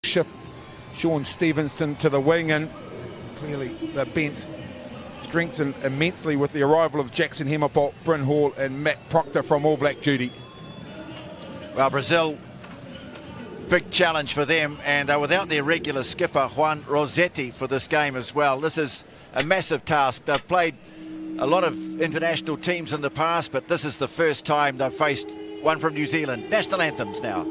shift Sean Stevenson to the wing, and clearly the bench strengthened immensely with the arrival of Jackson Hemapol, Bryn Hall and Matt Proctor from All Black duty. Well, Brazil, big challenge for them, and they're without their regular skipper Juan Rossetti for this game as well. This is a massive task. They've played a lot of international teams in the past, but this is the first time they've faced one from New Zealand. National anthems now.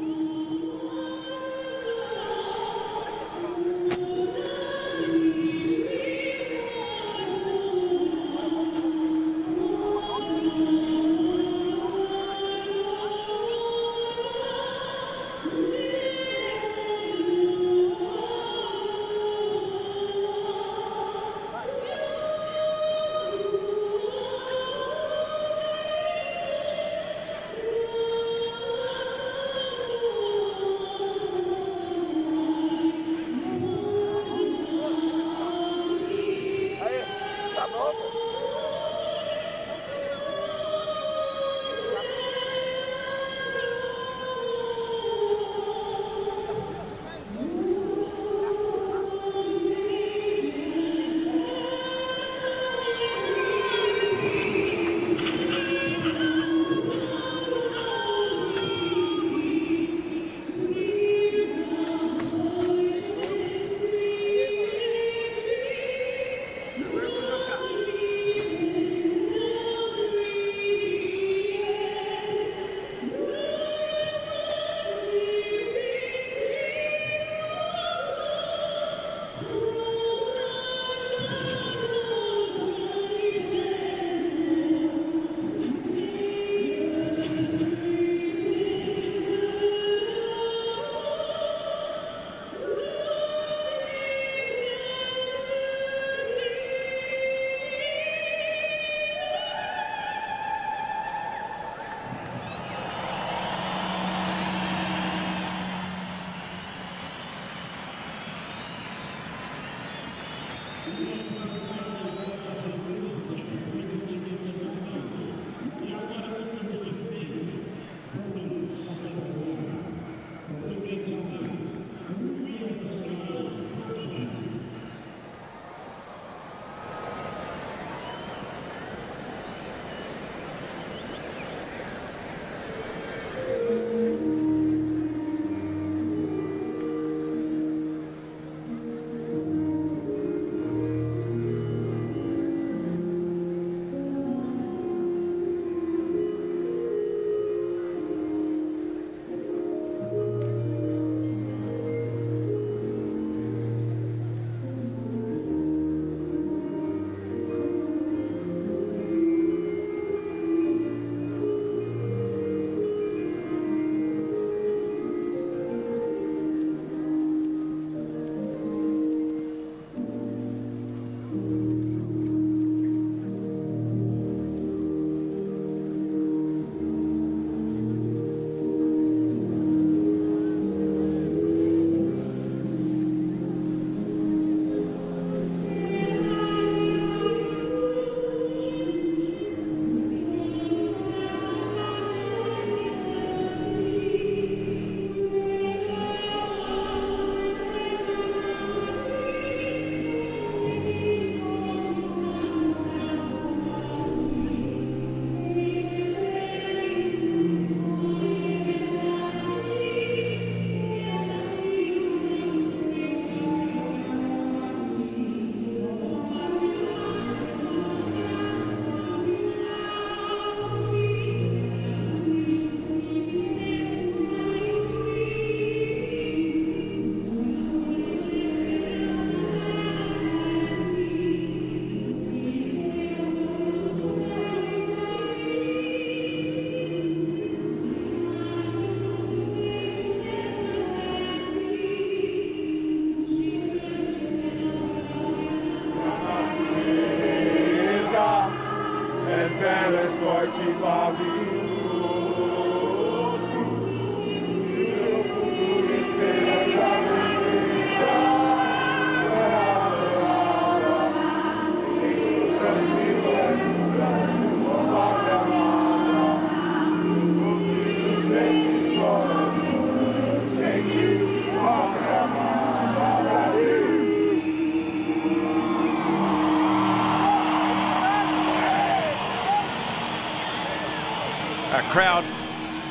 crowd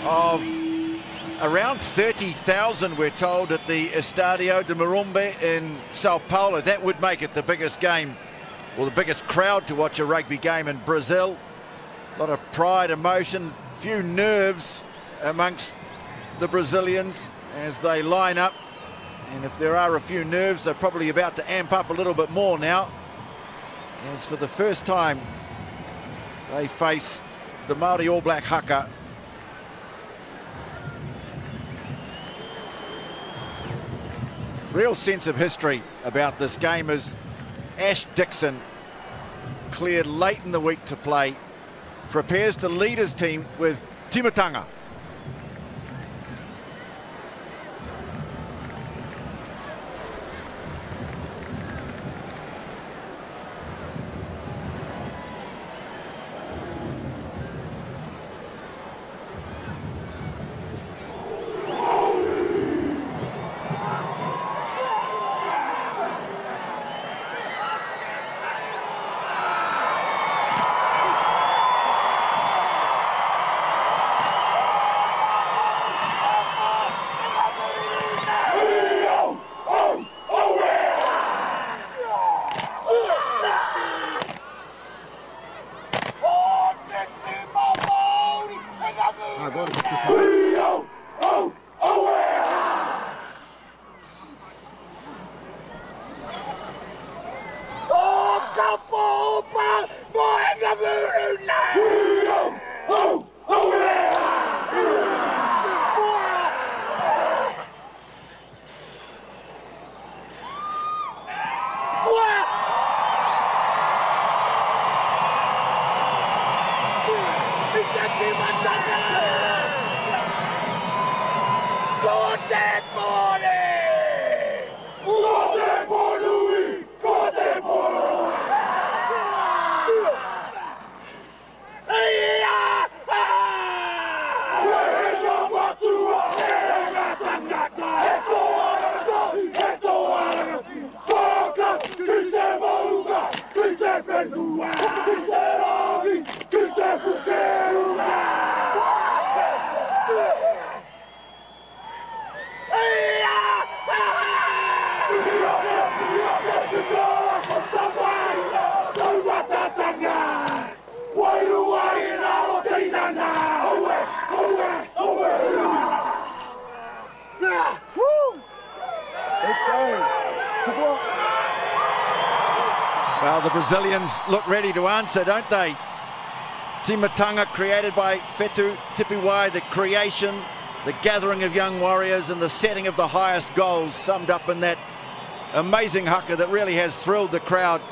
of around 30,000, we're told, at the Estadio de Morumbi in Sao Paulo. That would make it the biggest game, or the biggest crowd to watch a rugby game in Brazil. A lot of pride, emotion, few nerves amongst the Brazilians as they line up. And if there are a few nerves, they're probably about to amp up a little bit more now, as for the first time they face the Māori All Black haka. Real sense of history about this game as Ash Dixon, cleared late in the week to play, prepares to lead his team with timatanga. Well, the Brazilians look ready to answer, don't they? Timatanga, created by Fetu Tipiwai, the creation, the gathering of young warriors and the setting of the highest goals, summed up in that amazing haka that really has thrilled the crowd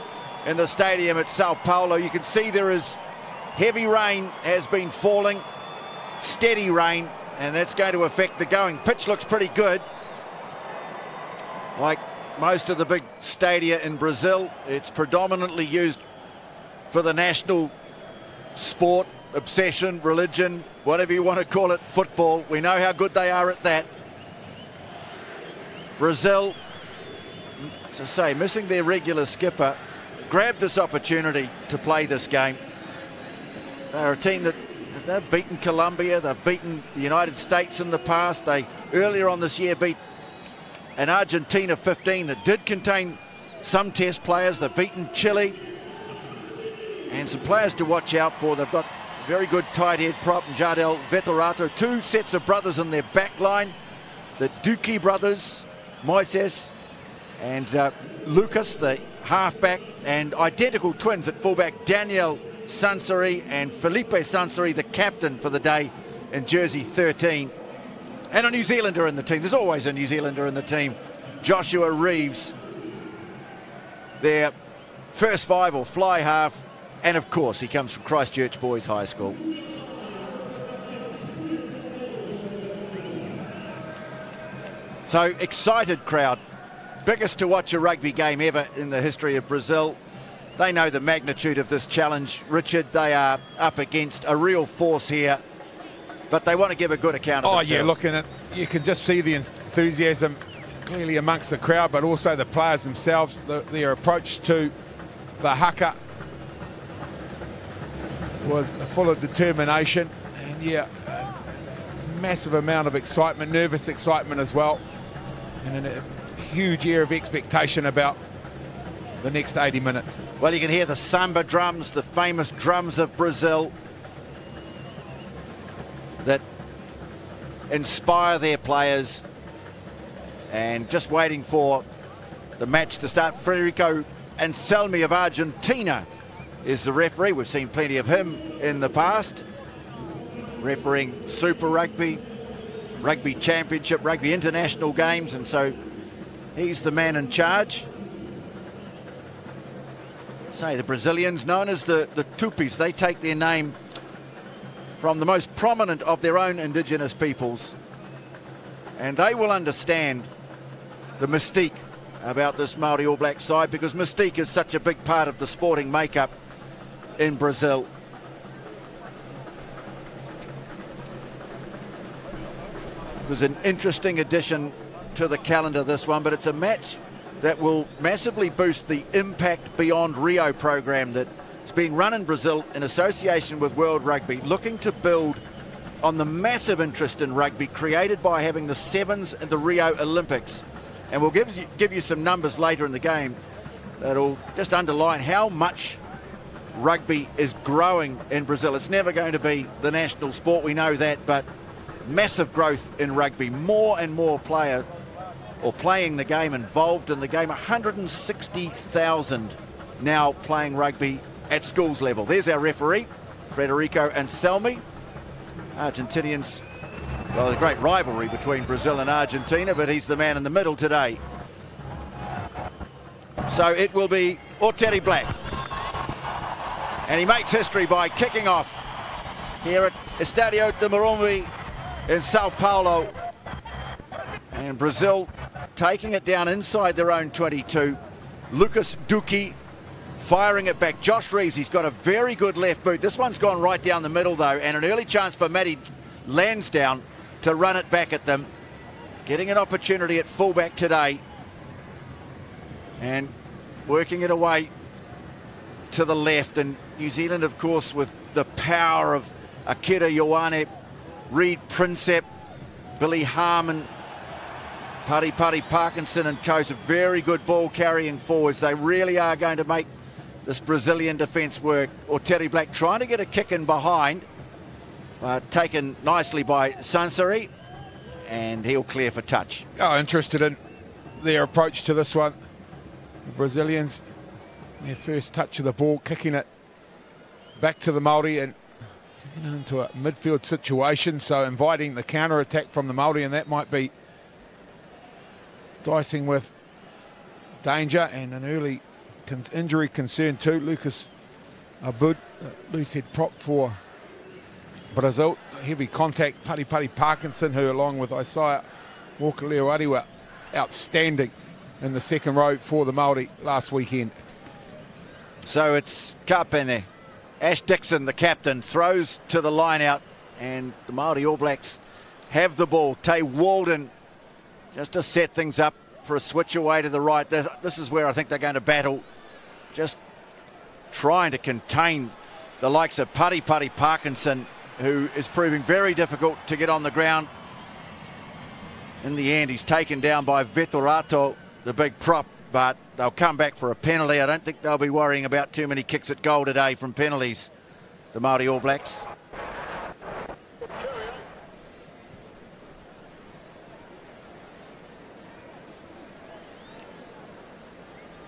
in the stadium at Sao Paulo. You can see there is heavy rain has been falling, steady rain, and that's going to affect the going. Pitch looks pretty good. Like most of the big stadia in Brazil, it's predominantly used for the national sport, obsession, religion, whatever you want to call it, football. We know how good they are at that. Brazil, as I say, missing their regular skipper, grabbed this opportunity to play this game. They're a team that they've beaten Colombia, they've beaten the United States in the past. They earlier on this year beat an Argentina 15 that did contain some test players. They've beaten Chile, and some players to watch out for. They've got very good tight head prop, Jardel Veterato. Two sets of brothers in their back line, the Duque brothers, Moises and Lucas, the halfback, and identical twins at fullback, Daniel Sansari and Felipe Sansari, the captain for the day in jersey 13. And a New Zealander in the team. There's always a New Zealander in the team. Joshua Reeves, their first five or fly half. And of course, he comes from Christchurch Boys High School. So, excited crowd. Biggest to watch a rugby game ever in the history of Brazil. They know the magnitude of this challenge, Richard. They are up against a real force here, but they want to give a good account of themselves. Yeah, looking at, you can just see the enthusiasm clearly amongst the crowd, but also the players themselves, their approach to the haka was full of determination. And And yeah, massive amount of excitement, nervous excitement as well, and a huge air of expectation about the next 80 minutes. Well, you can hear the samba drums, the famous drums of Brazil that inspire their players, and just waiting for the match to start. Federico Anselmi of Argentina is the referee. We've seen plenty of him in the past, refereeing Super Rugby, Rugby Championship, Rugby International games, and so he's the man in charge. Say the Brazilians, known as the Tupis, they take their name from the most prominent of their own indigenous peoples, and they will understand the mystique about this Māori All Black side, because mystique is such a big part of the sporting makeup in Brazil. It was an interesting addition to the calendar, this one, but it's a match that will massively boost the Impact Beyond Rio program that's being run in Brazil in association with World Rugby, looking to build on the massive interest in rugby created by having the sevens and the Rio Olympics. And we'll give you some numbers later in the game that'll just underline how much rugby is growing in Brazil. It's never going to be the national sport, we know that, but massive growth in rugby. More and more players playing the game, involved in the game. 160,000 now playing rugby at schools level. There's our referee, Federico Anselmi. Argentinians, well, a great rivalry between Brazil and Argentina, but he's the man in the middle today. So it will be Oteri Black. And he makes history by kicking off here at Estadio de Morumbi in Sao Paulo. And Brazil taking it down inside their own 22. Lucas Duque firing it back. Josh Reeves, he's got a very good left boot. This one's gone right down the middle, though, and an early chance for Matty Lansdowne to run it back at them. Getting an opportunity at fullback today. And working it away to the left. And New Zealand, of course, with the power of Akira Ioane, Reed Prinsep, Billy Harmon, Pari Parkinson and co. Some very good ball carrying forwards. They really are going to make this Brazilian defence work. Oteri Black trying to get a kick in behind, taken nicely by Sansari, and he'll clear for touch. Oh, interested in their approach to this one. The Brazilians, their first touch of the ball, kicking it back to the Māori and kicking it into a midfield situation, so inviting the counter-attack from the Māori, and that might be dicing with danger and an early injury concern too. Lucas Abud, loose head prop for Brazil. Heavy contact. Pari Parkinson, who along with Isaiah Walker-Leoari were outstanding in the second row for the Māori last weekend. So it's Kapene. Ash Dixon, the captain, throws to the line out, and the Māori All Blacks have the ball. Tay Walden just to set things up for a switch away to the right. This is where I think they're going to battle, just trying to contain the likes of Pari Parkinson, who is proving very difficult to get on the ground. In the end, he's taken down by Vetorato, the big prop, but they'll come back for a penalty. I don't think they'll be worrying about too many kicks at goal today from penalties, the Māori All Blacks.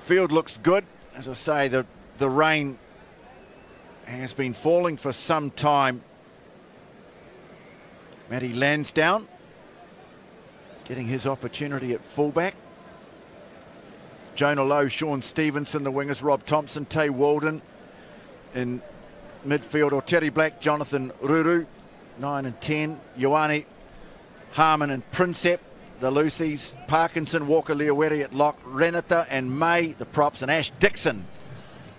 Field looks good. As I say, the rain has been falling for some time. Matty Lansdowne getting his opportunity at fullback. Jonah Lowe, Sean Stevenson, the wingers, Rob Thompson, Tay Walden in midfield. Oteri Black, Jonathan Ruru, 9 and 10. Ioane, Harmon and Prinsep, the loosies. Parkinson, Walker-Leoari at lock. Renata and May, the props, and Ash Dixon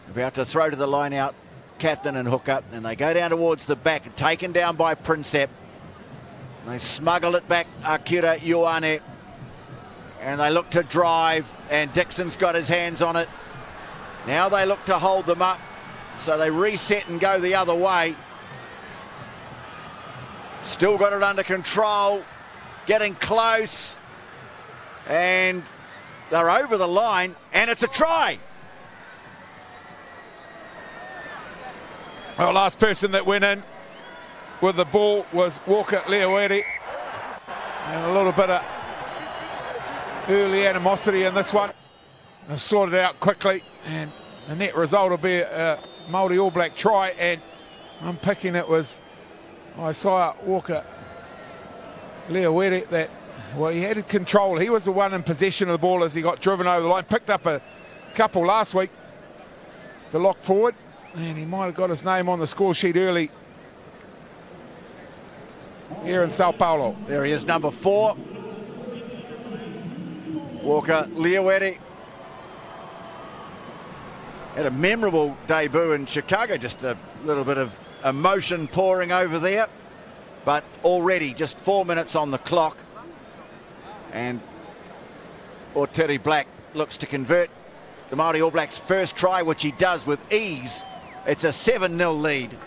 about to throw to the line out, captain and hook up, and they go down towards the back, taken down by Prinsep. They smuggle it back, Akira Ioane, and they look to drive, and Dixon's got his hands on it. Now they look to hold them up, so they reset and go the other way. Still got it under control, getting close, and they're over the line, and it's a try. Well, last person that went in with the ball was Walker Leawere, and a little bit of early animosity in this one. They've sorted it out quickly, and the net result will be a Māori All Black try, and I'm picking it was Isaiah Walker Leawere that, well, he had control. He was the one in possession of the ball as he got driven over the line. Picked up a couple last week, the lock forward, and he might have got his name on the score sheet early here in Sao Paulo. There he is, number 4. Walker Leawere had a memorable debut in Chicago, just a little bit of emotion pouring over there, but already just 4 minutes on the clock, and Terry Black looks to convert the Māori All Blacks' first try, which he does with ease. It's a 7-0 lead.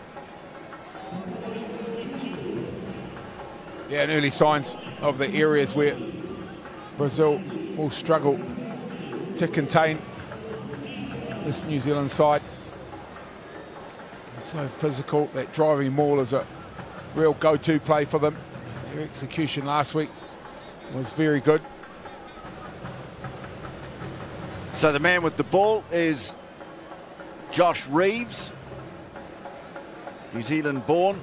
Yeah, and early signs of the areas where Brazil will struggle to contain this New Zealand side. So physical, that driving maul is a real go-to play for them. Their execution last week was very good. So the man with the ball is Josh Reeves, New Zealand born,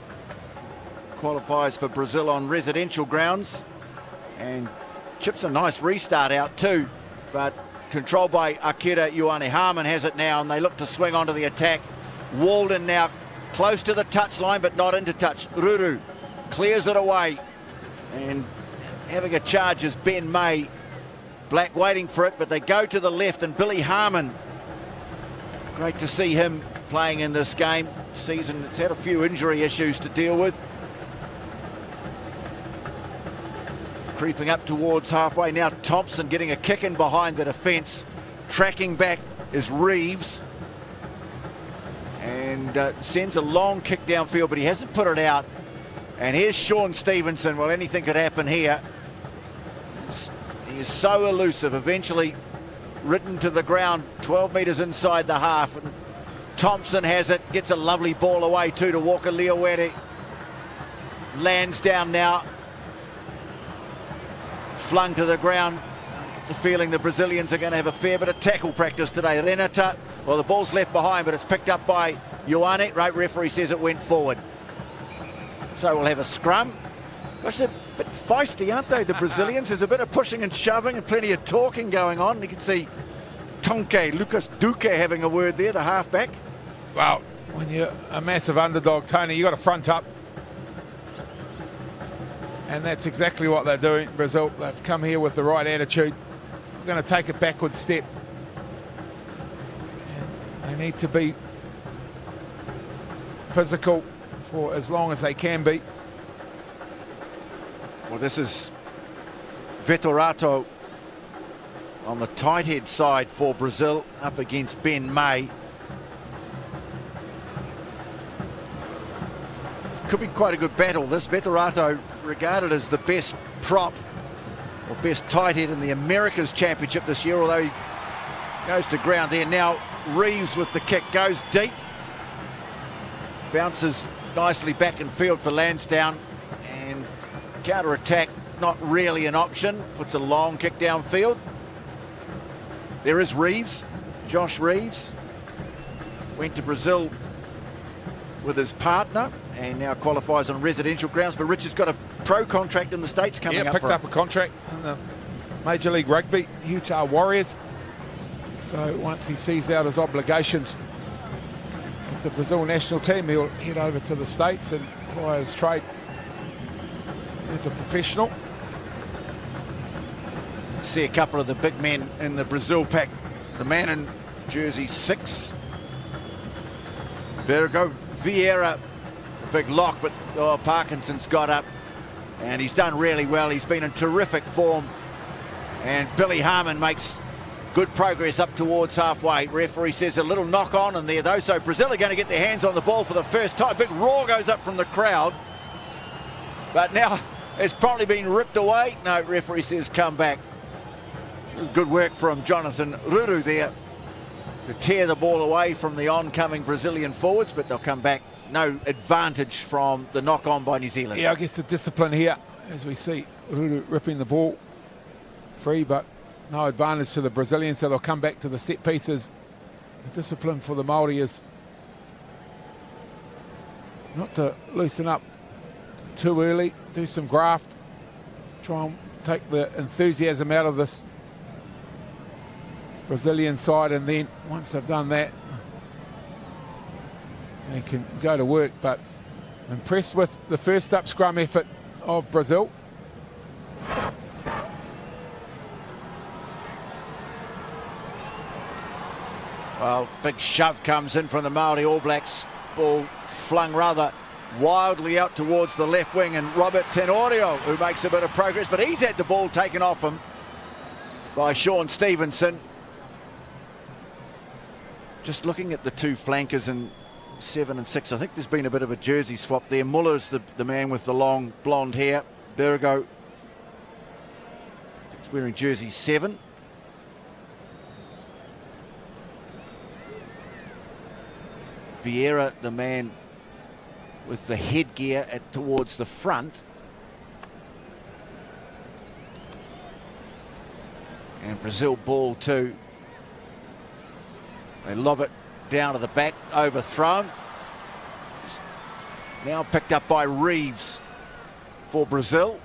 qualifies for Brazil on residential grounds, and chips a nice restart out too, but controlled by Akira Ioane. Harmon has it now, and they look to swing onto the attack. Walden now close to the touchline, but not into touch. Ruru clears it away, and having a charge is Ben May. Black waiting for it, but they go to the left, and Billy Harmon, great to see him playing in this game. Season, it's had a few injury issues to deal with. Creeping up towards halfway now, Thompson getting a kick in behind the defence. Tracking back is Reeves, and sends a long kick downfield, but he hasn't put it out. And here's Sean Stevenson. Well, anything could happen here. He is so elusive, eventually ridden to the ground 12 metres inside the half, and Thompson has it, gets a lovely ball away too to Walker Leawere. Lands down now, flung to the ground. I get the feeling the Brazilians are going to have a fair bit of tackle practice today. Renata, well, the ball's left behind, but it's picked up by Ioane. Right, referee says it went forward. So we'll have a scrum. Gosh, they're a bit feisty, aren't they, the Brazilians? There's a bit of pushing and shoving and plenty of talking going on. You can see Tonke, Lucas Duque having a word there, the halfback. Well, when you're a massive underdog, Tony, you've got to front up. And that's exactly what they're doing, Brazil. They've come here with the right attitude. We're going to take a backward step. And they need to be physical for as long as they can be. Well, this is Veterato on the tight head side for Brazil, up against Ben May. Could be quite a good battle, this. Veterato regarded as the best prop or best tight head in the Americas Championship this year, although he goes to ground there. Now Reeves with the kick, goes deep, bounces nicely back in field for Lansdowne, and counter-attack not really an option. Puts a long kick downfield. There is Reeves, Josh Reeves. Went to Brazil with his partner and now qualifies on residential grounds, but Richard's got a pro contract in the States coming up. Yeah, picked up a contract in the Major League Rugby, Utah Warriors. So once he sees out his obligations with the Brazil national team, he'll head over to the States and apply his trade as a professional. See a couple of the big men in the Brazil pack. The man in jersey 6. There we go, Vieira, big lock, but Parkinson's got up and he's done really well. He's been in terrific form, and Billy Harmon makes good progress up towards halfway. Referee says a little knock on in there though, so Brazil are going to get their hands on the ball for the first time. Big roar goes up from the crowd. but now it's probably been ripped away. No, referee says come back. Good work from Jonathan Ruru there to tear the ball away from the oncoming Brazilian forwards, but they'll come back. No advantage from the knock-on by New Zealand. Yeah, I guess the discipline here, as we see Ruru ripping the ball free, but no advantage to the Brazilians, so they'll come back to the set pieces. The discipline for the Māori is not to loosen up too early, do some graft, try and take the enthusiasm out of this Brazilian side, and then once they've done that, they can go to work. But impressed with the first up scrum effort of Brazil. Well, big shove comes in from the Māori All Blacks. Ball flung rather wildly out towards the left wing, and Robert Tenorio, who makes a bit of progress, but he's had the ball taken off him by Sean Stevenson. Just looking at the two flankers in 7 and 6, I think there's been a bit of a jersey swap there. Muller's the man with the long blonde hair. Bergo, I think he's wearing jersey 7. Vieira, the man with the headgear towards the front. And Brazil ball too. They lob it down to the back, overthrown. Just now picked up by Reeves for Brazil.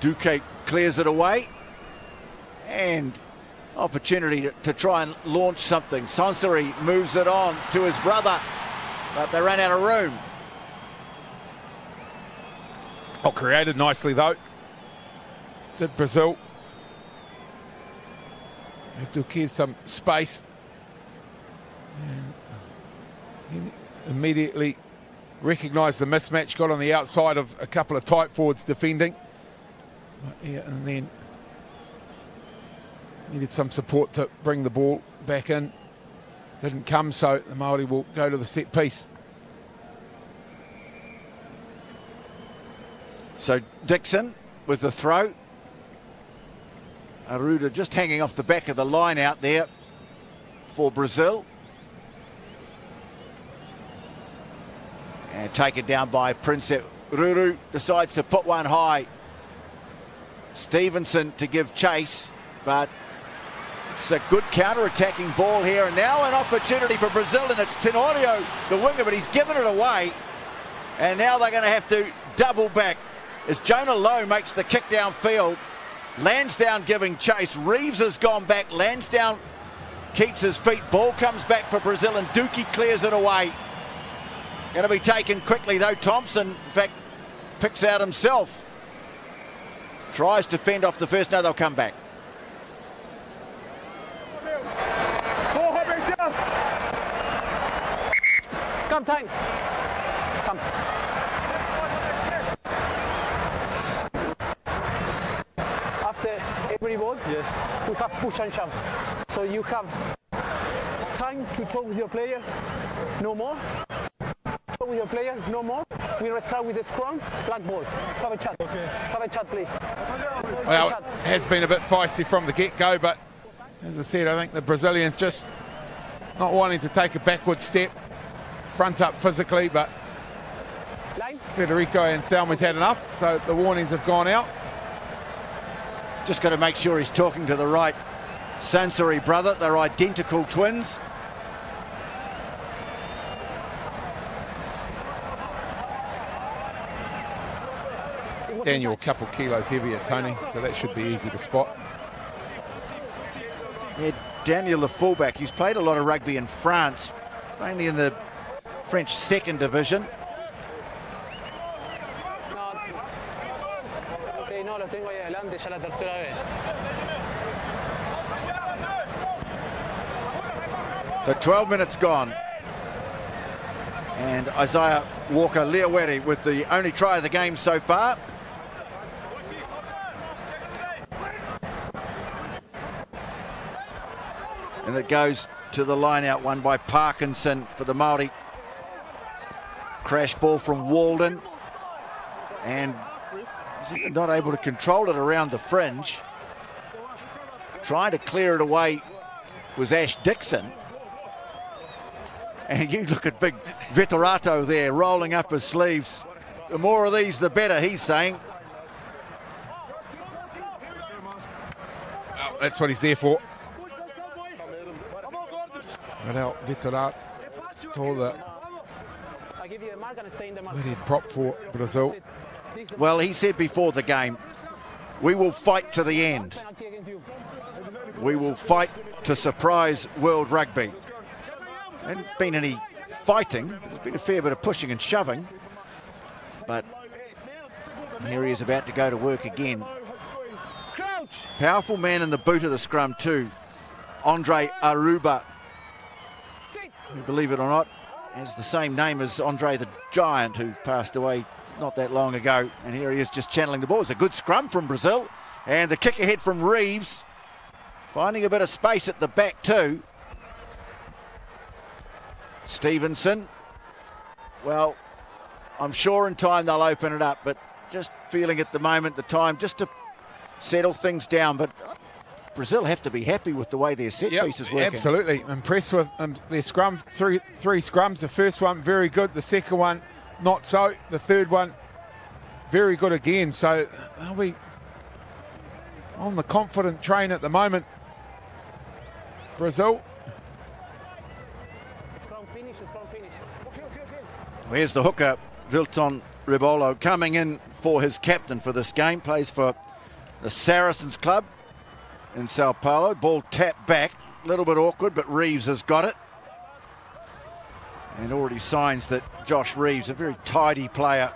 Duque clears it away. And opportunity to try and launch something. Sansari moves it on to his brother, but they ran out of room. Oh, created nicely though. Did Brazil. Have to give some space. And he immediately recognised the mismatch, got on the outside of a couple of tight forwards defending. Yeah, and then needed some support to bring the ball back in. Didn't come, so the Māori will go to the set piece. So Dixon with the throw. Aruda just hanging off the back of the line out there for Brazil. And taken down by Prince. Ruru decides to put one high. Stevenson to give chase, but it's a good counter-attacking ball here, and now an opportunity for Brazil, and it's Tenorio, the winger, but he's given it away, and now they're going to have to double back as Jonah Lowe makes the kick downfield. Lansdowne giving chase. Reeves has gone back. Lansdowne keeps his feet. Ball comes back for Brazil, and Dookie clears it away. Going to be taken quickly though. Thompson, in fact, picks out himself. Tries to fend off the first. No, they'll come back. Come, time. Come. After every ball, we have push and shove. So you have time to talk with your player, no more. Talk with your player, no more. We restart with the scrum, black ball. Have a chat. Okay. Have a chat, please. Well, it has been a bit feisty from the get-go, but as I said, I think the Brazilians just not wanting to take a backward step, front up physically, but Federico and Salma's had enough, so the warnings have gone out. Just got to make sure he's talking to the right Sansari brother. They're identical twins. Daniel, a couple kilos heavier, Tony, so that should be easy to spot. Yeah, Daniel, the fullback, he's played a lot of rugby in France, mainly in the French second division. So 12 minutes gone. And Isaiah Walker-Leawere with the only try of the game so far. And it goes to the line out, won by Parkinson for the Māori. Crash ball from Walden. and not able to control it around the fringe. Trying to clear it away was Ash Dixon. And you look at big Veterato there rolling up his sleeves. The more of these, the better, he's saying. Well, that's what he's there for. Without Veterato, the bloody prop for Brazil. Well, he said before the game, we will fight to the end. We will fight to surprise World Rugby. Hasn't been any fighting. There's been a fair bit of pushing and shoving. But here he is about to go to work again. Powerful man in the boot of the scrum too. Andre Aruba, who, believe it or not, has the same name as Andre the Giant, who passed away not that long ago. And here he is just channeling the ball. It's a good scrum from Brazil. And the kick ahead from Reeves. Finding a bit of space at the back too. Stevenson. Well, I'm sure in time they'll open it up, but just feeling at the moment the time just to settle things down. But Brazil have to be happy with the way their set piece is working. Absolutely. Impressed with their scrum. Three scrums. The first one, very good. The second one, not so. The third one, very good again. So they'll be on the confident train at the moment. Brazil. Where's the hooker? Vilton Rebolo coming in for his captain for this game. Plays for the Saracens club in Sao Paulo. Ball tapped back. A little bit awkward, but Reeves has got it. And already signs that Josh Reeves, a very tidy player.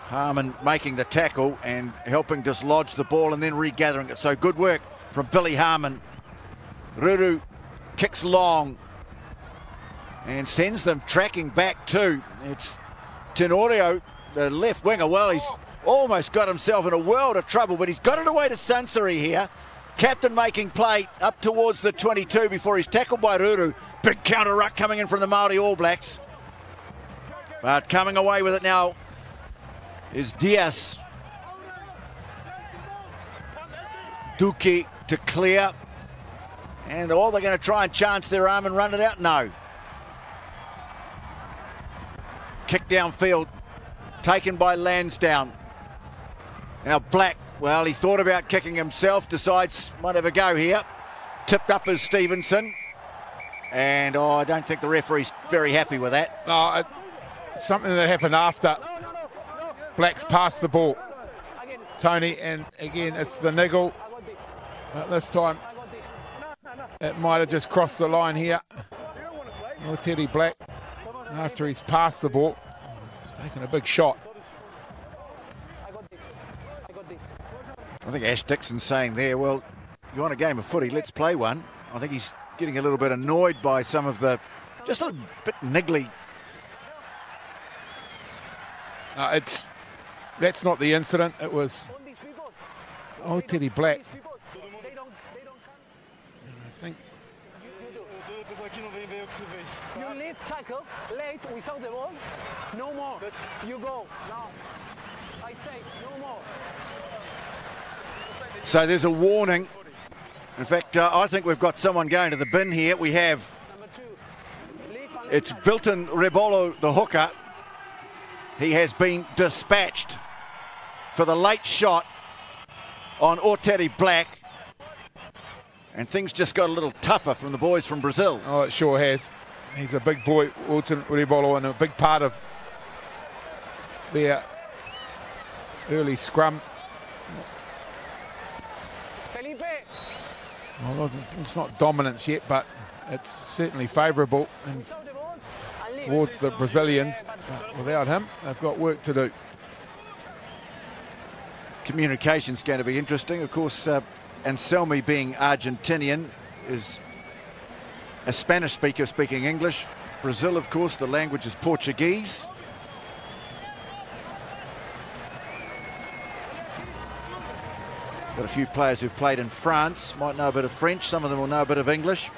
Harmon making the tackle and helping dislodge the ball and then regathering it. So good work from Billy Harmon. Ruru kicks long and sends them tracking back too. It's Tenorio, the left winger. Well, he's almost got himself in a world of trouble, but he's got it away to Sansari here. Captain making play up towards the 22 before he's tackled by Ruru. Big counter ruck coming in from the Māori All Blacks. But coming away with it now is Diaz. Duki to clear. And they're going to try and chance their arm and run it out? No. Kick downfield, taken by Lansdowne. Now Black, well, he thought about kicking himself, decides might have a go here. Tipped up as Stevenson. And I don't think the referee's very happy with that. No, something that happened after Black's passed the ball, Tony, and again it's the niggle. But this time it might have just crossed the line here. Oh, Teddy Black, after he's passed the ball, he's taken a big shot. I think Ash Dixon's saying there, well, you want a game of footy, let's play one. I think he's getting a little bit annoyed by some of the, just a bit niggly. That's not the incident. It was Teddy Black. I think. You leave tackle late without the ball. No more. You go now. I say no more. So there's a warning. In fact, I think we've got someone going to the bin here. We have. It's Vilton Rebolo, the hooker. He has been dispatched for the late shot on Oteri Black. And things just got a little tougher from the boys from Brazil. Oh, it sure has. He's a big boy, Vilton Rebolo, and a big part of their early scrum. Well, it's not dominance yet, but it's certainly favourable towards the Brazilians. But without him, they've got work to do. Communication's going to be interesting. Of course, Anselmi, being Argentinian, is a Spanish speaker speaking English. Brazil, of course, the language is Portuguese. Got a few players who've played in France, might know a bit of French, some of them will know a bit of English.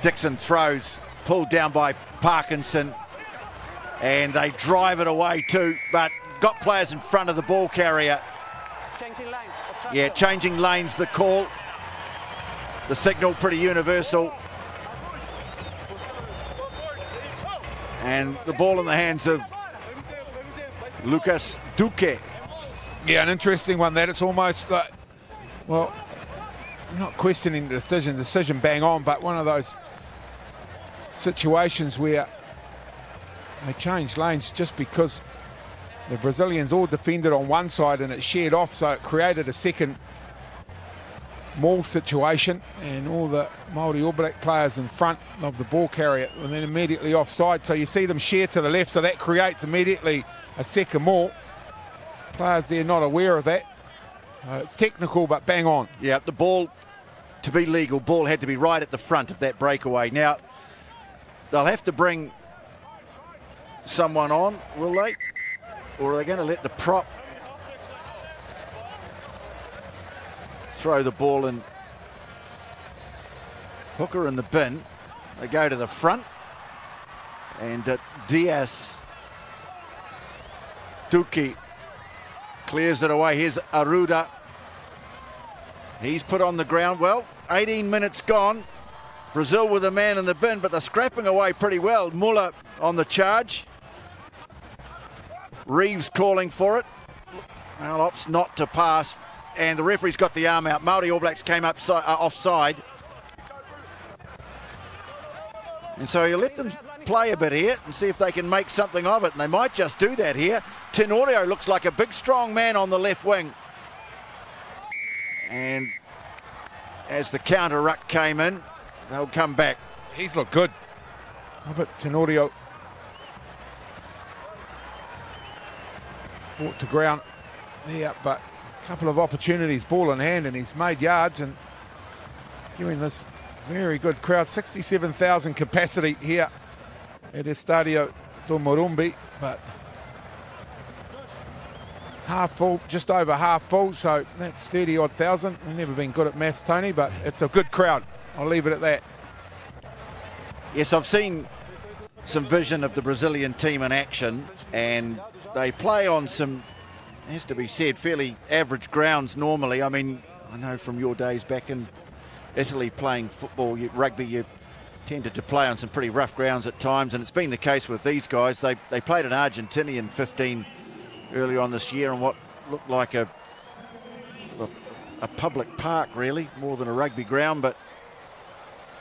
Dixon throws, pulled down by Parkinson, And they drive it away too, but got players in front of the ball carrier. Changing lane. Yeah, changing lanes, the call. The signal pretty universal. And the ball in the hands of Lucas Duque. Yeah, an interesting one that. It's almost like, well, not questioning the decision bang on, but one of those situations where they changed lanes just because the Brazilians all defended on one side and it shared off, so it created a second maul situation, and all the Māori All Black players in front of the ball carrier and then immediately offside, so you see them share to the left, so that creates immediately a second maul. Players there not aware of that, so it's technical but bang on. Yeah, the ball, to be legal, ball had to be right at the front of that breakaway. Now they'll have to bring someone on, will they? Or are they going to let the prop throw the ball in? Hooker in the bin. They go to the front, and Diaz Duque clears it away. Here's Aruda. He's put on the ground. Well, 18 minutes gone. Brazil with a man in the bin, but they're scrapping away pretty well. Muller on the charge. Reeves calling for it. Well, opts not to pass, and the referee's got the arm out. Māori All Blacks came up offside. And so you let them play a bit here and see if they can make something of it, and they might just do that here. Tenorio looks like a big, strong man on the left wing. And as the counter ruck came in, they'll come back. He's looked good. Robert Tenorio brought to ground there, but a couple of opportunities, ball in hand, and he's made yards and giving this very good crowd. 67,000 capacity here at Estadio do Morumbi, but half full, just over half full, so that's 30-odd thousand. I've never been good at maths, Tony, but it's a good crowd. I'll leave it at that. Yes, I've seen some vision of the Brazilian team in action, and they play on some, has to be said, fairly average grounds normally. I mean, I know from your days back in Italy playing football, rugby, you tended to play on some pretty rough grounds at times, and it's been the case with these guys. They played an Argentinian 15 earlier on this year on what looked like a public park, really, more than a rugby ground. But,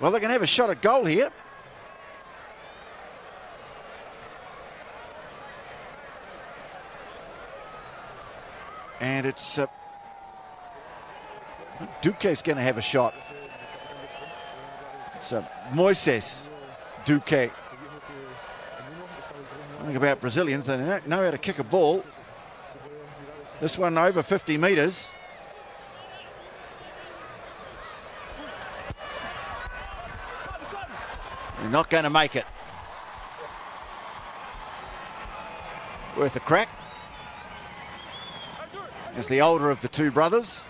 well, they're going to have a shot at goal here. And it's Duque's going to have a shot. It's Moises Duque. One thing about Brazilians, they know how to kick a ball. This one over 50 metres. They're not going to make it. Worth a crack. As the older of the two brothers.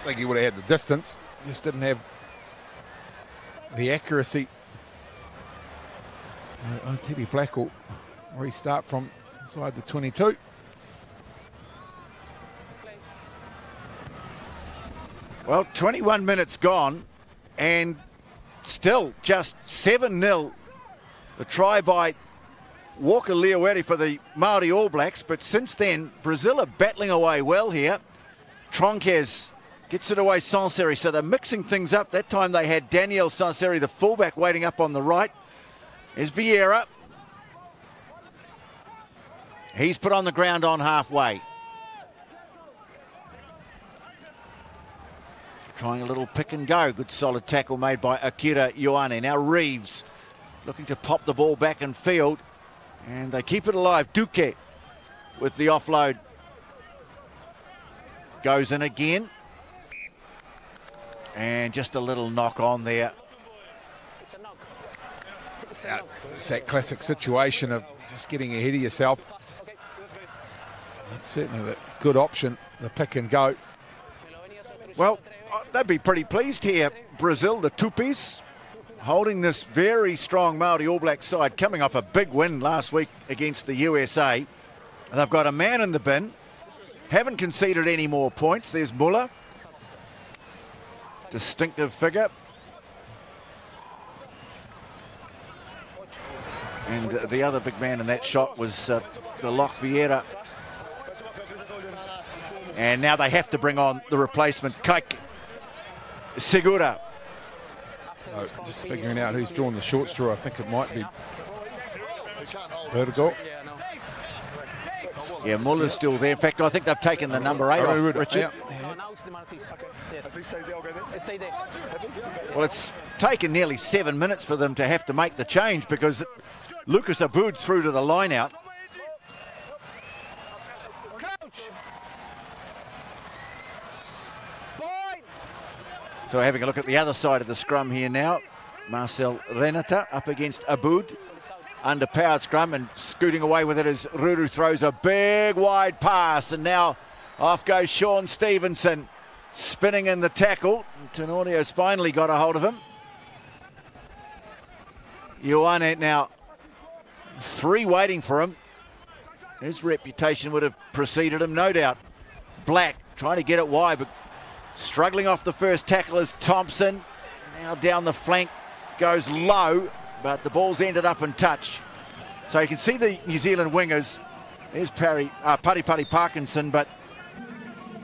I think he would have had the distance, just didn't have the accuracy. Teddy Black will restart from inside the 22. Well, 21 minutes gone, and still just 7-0. The try by Walker Leaweri for the Māori All Blacks, but since then, Brazil are battling away well here. Tronquez gets it away, Sanseri, so they're mixing things up. That time they had Daniel Sanseri, the fullback, waiting up on the right. There's Vieira. He's put on the ground on halfway. Trying a little pick and go. Good solid tackle made by Akira Ioane. Now Reeves looking to pop the ball back in field. And they keep it alive. Duque with the offload. Goes in again. And just a little knock on there. It's a knock. It's that classic situation of just getting ahead of yourself. That's certainly the good option, the pick and go. Well, they'd be pretty pleased here, Brazil, the Tupis, holding this very strong Māori All Black side, coming off a big win last week against the USA. They've got a man in the bin, haven't conceded any more points. There's Muller, distinctive figure. And the other big man in that shot was the Lock Vieira. And now they have to bring on the replacement, Kaik Segura. So just figuring out who's drawn the short straw. I think it might be Vertigo. Yeah, Muller's still there. In fact, I think they've taken the number 8 off, Richard. Well, it's taken nearly 7 minutes for them to have to make the change because Lucas Abud threw to the line out. So having a look at the other side of the scrum here now. Marcel Renata up against Abud. Underpowered scrum, and scooting away with it as Ruru throws a big wide pass, and now off goes Sean Stevenson, spinning in the tackle. Tenorio's finally got a hold of him. Ioane now 3 waiting for him. His reputation would have preceded him, no doubt. Black trying to get it wide, but struggling off the first tackle is Thompson. Now down the flank goes Lowe, but the ball's ended up in touch. So you can see the New Zealand wingers. There's Pari Parkinson, but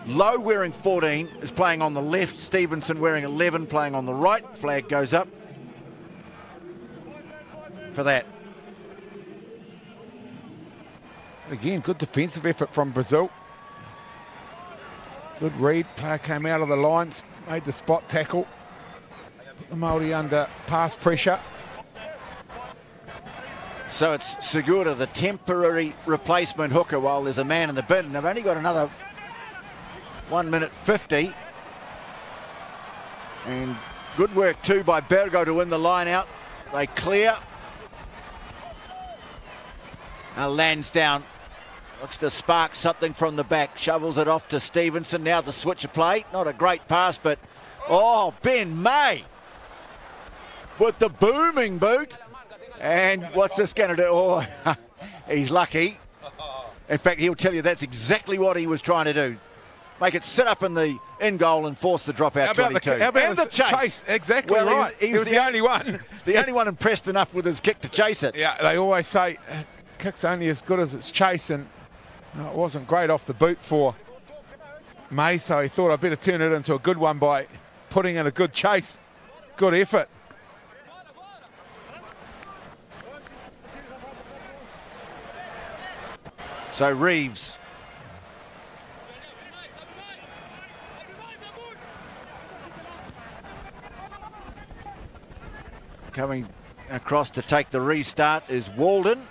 Lowe wearing 14 is playing on the left. Stevenson wearing 11 playing on the right. Flag goes up for that. Again, good defensive effort from Brazil. Good read. Player came out of the lines, made the spot tackle. Put the Māori under pass pressure. So it's Segura, the temporary replacement hooker, while there's a man in the bin. They've only got another 1 minute 50. And good work too by Bergo to win the line out. They clear. Now Lansdowne looks to spark something from the back. Shovels it off to Stevenson. Now the switch of play. Not a great pass, but oh, Ben May with the booming boot. And what's this going to do? Oh, he's lucky. In fact, he'll tell you that's exactly what he was trying to do. Make it sit up in the in goal and force the drop out 22. How about the chase? Exactly well, right. He was the only one. The only one impressed enough with his kick to chase it. Yeah, they always say kick's only as good as its chase, and it wasn't great off the boot for May, so he thought I'd better turn it into a good one by putting in a good chase. Good effort. So Reeves. Coming across to take the restart is Walden.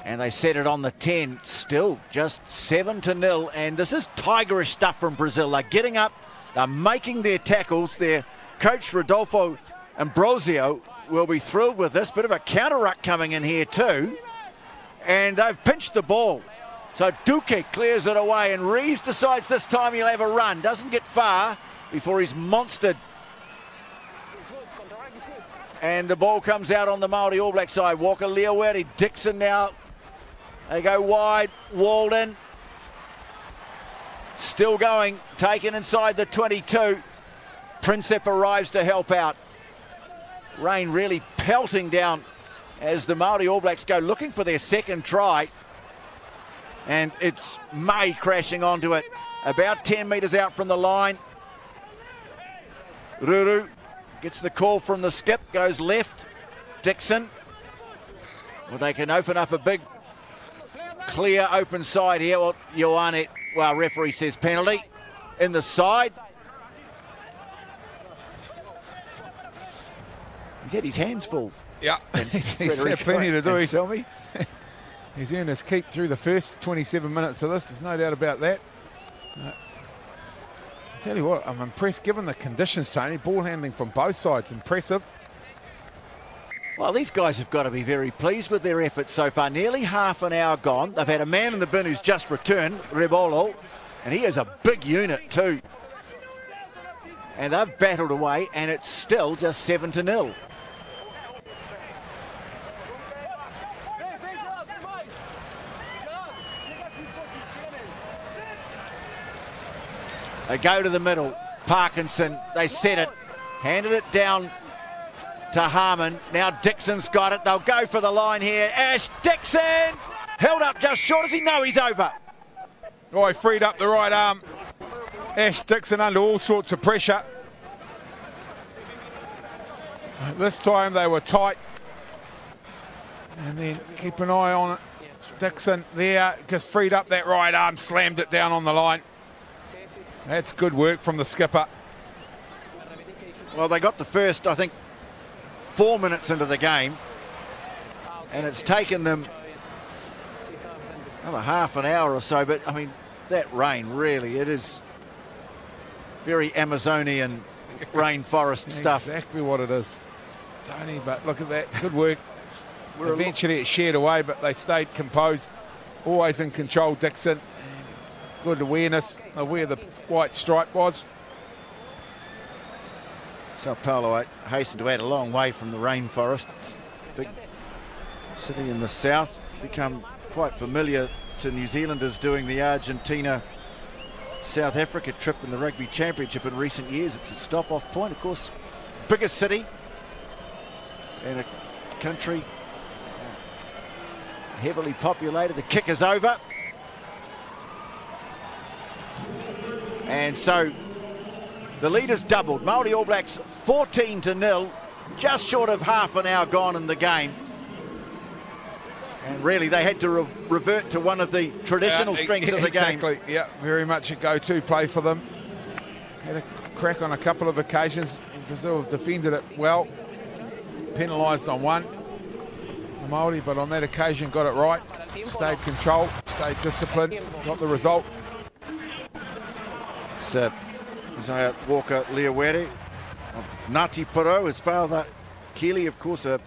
And they set it on the 10, still just 7-0. And this is tigerish stuff from Brazil. They're getting up, they're making their tackles. Their coach Rodolfo Ambrosio will be thrilled with this. Bit of a counter-ruck coming in here too. And they've pinched the ball. So Duque clears it away, and Reeves decides this time he'll have a run. Doesn't get far before he's monstered. And the ball comes out on the Māori All Black side. Walker Leaweri, Dixon now. They go wide. Walden still going, taken inside the 22. Princep arrives to help out. Rain really pelting down as the Māori All Blacks go looking for their second try. And it's May crashing onto it. About 10 metres out from the line. Ruru gets the call from the skip, goes left. Dixon. Well, they can open up a big, clear, open side here. Well, Ioane, well, referee says penalty. In the side. He's had his hands full. Yeah, he's got plenty to do. He's earned his keep through the first 27 minutes of this. There's no doubt about that. Tell you what, I'm impressed given the conditions, Tony. Ball handling from both sides, impressive. Well, these guys have got to be very pleased with their efforts so far. Nearly half an hour gone. They've had a man in the bin who's just returned, Rebolo, and he is a big unit too. And they've battled away, and it's still just 7-0. They go to the middle. Parkinson, they set it, handed it down to Harmon. Now Dixon's got it. They'll go for the line here. Ash Dixon held up just short. Does he know he's over? Oh, he freed up the right arm. Ash Dixon under all sorts of pressure. This time they were tight. And then keep an eye on it. Dixon there, just freed up that right arm, slammed it down on the line. That's good work from the skipper. Well, they got the first, I think, 4 minutes into the game, and it's taken them another half an hour or so. But I mean, that rain, really, it is very Amazonian rainforest stuff. Exactly what it is, Tony. But look at that, good work. Eventually it shared away, but they stayed composed, always in control. Dixon, good awareness of where the white stripe was. Sao Paulo, I hasten to add, a long way from the rainforest. Big city in the south, become quite familiar to New Zealanders doing the Argentina-South Africa trip in the Rugby Championship in recent years. It's a stop-off point, of course. Biggest city in a country heavily populated. The kick is over. And so the lead has doubled. Māori All Blacks 14-0, just short of half an hour gone in the game. And really they had to revert to one of the traditional strengths of the game. Exactly, yeah, very much a go-to play for them. Had a crack on a couple of occasions. Brazil defended it well, penalised on one. The Māori, but on that occasion got it right. Stayed controlled, stayed disciplined, got the result. It's Isaiah Walker-Leawere of Ngāti Porou, his father Keely, of course, a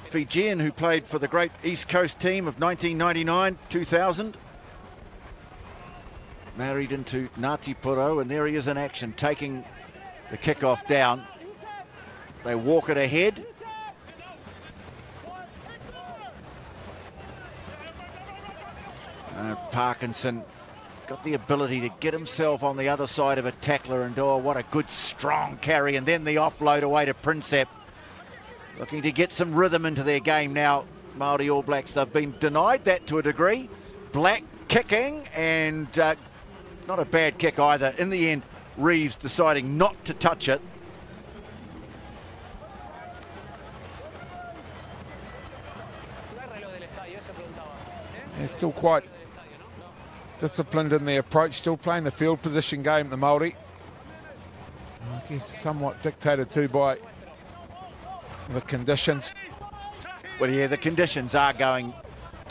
Fijian who played for the great East Coast team of 1999-2000. Married into Ngāti Porou, and there he is in action, taking the kickoff down. They walk it ahead. Parkinson got the ability to get himself on the other side of a tackler, and oh, what a good strong carry, and then the offload away to Prinsep. Looking to get some rhythm into their game now, Māori All Blacks. They've been denied that to a degree. Black kicking, and not a bad kick either. In the end, Reeves deciding not to touch it. They're still quite disciplined in their approach, still playing the field position game, the Māori. I guess somewhat dictated to by the conditions. Well, yeah, the conditions are going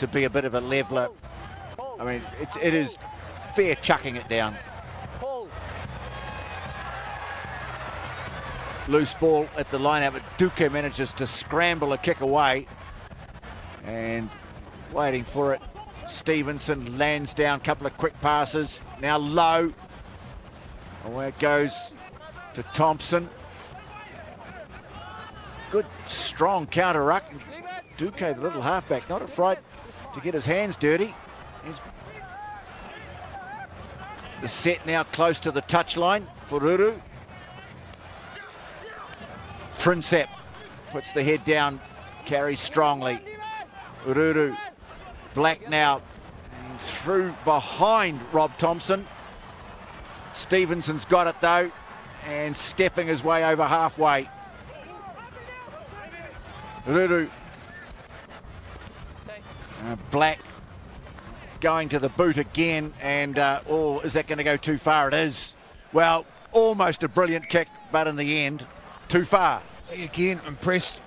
to be a bit of a leveller. I mean, it is fair chucking it down. Loose ball at the line-out, but Duque manages to scramble a kick away. And waiting for it, Stevenson lands down, couple of quick passes. Now low. Away it goes to Thompson. Good, strong counter-ruck. Duque, the little halfback, not afraid to get his hands dirty. He's the set now close to the touchline for Ruru. Prinsep puts the head down, carries strongly. Ruru, Black now through behind Rob Thompson. Stevenson's got it though, and stepping his way over halfway. Ruru. Black going to the boot again, and oh, is that going to go too far? It is. Well, almost a brilliant kick, but in the end, too far. Again, impressed.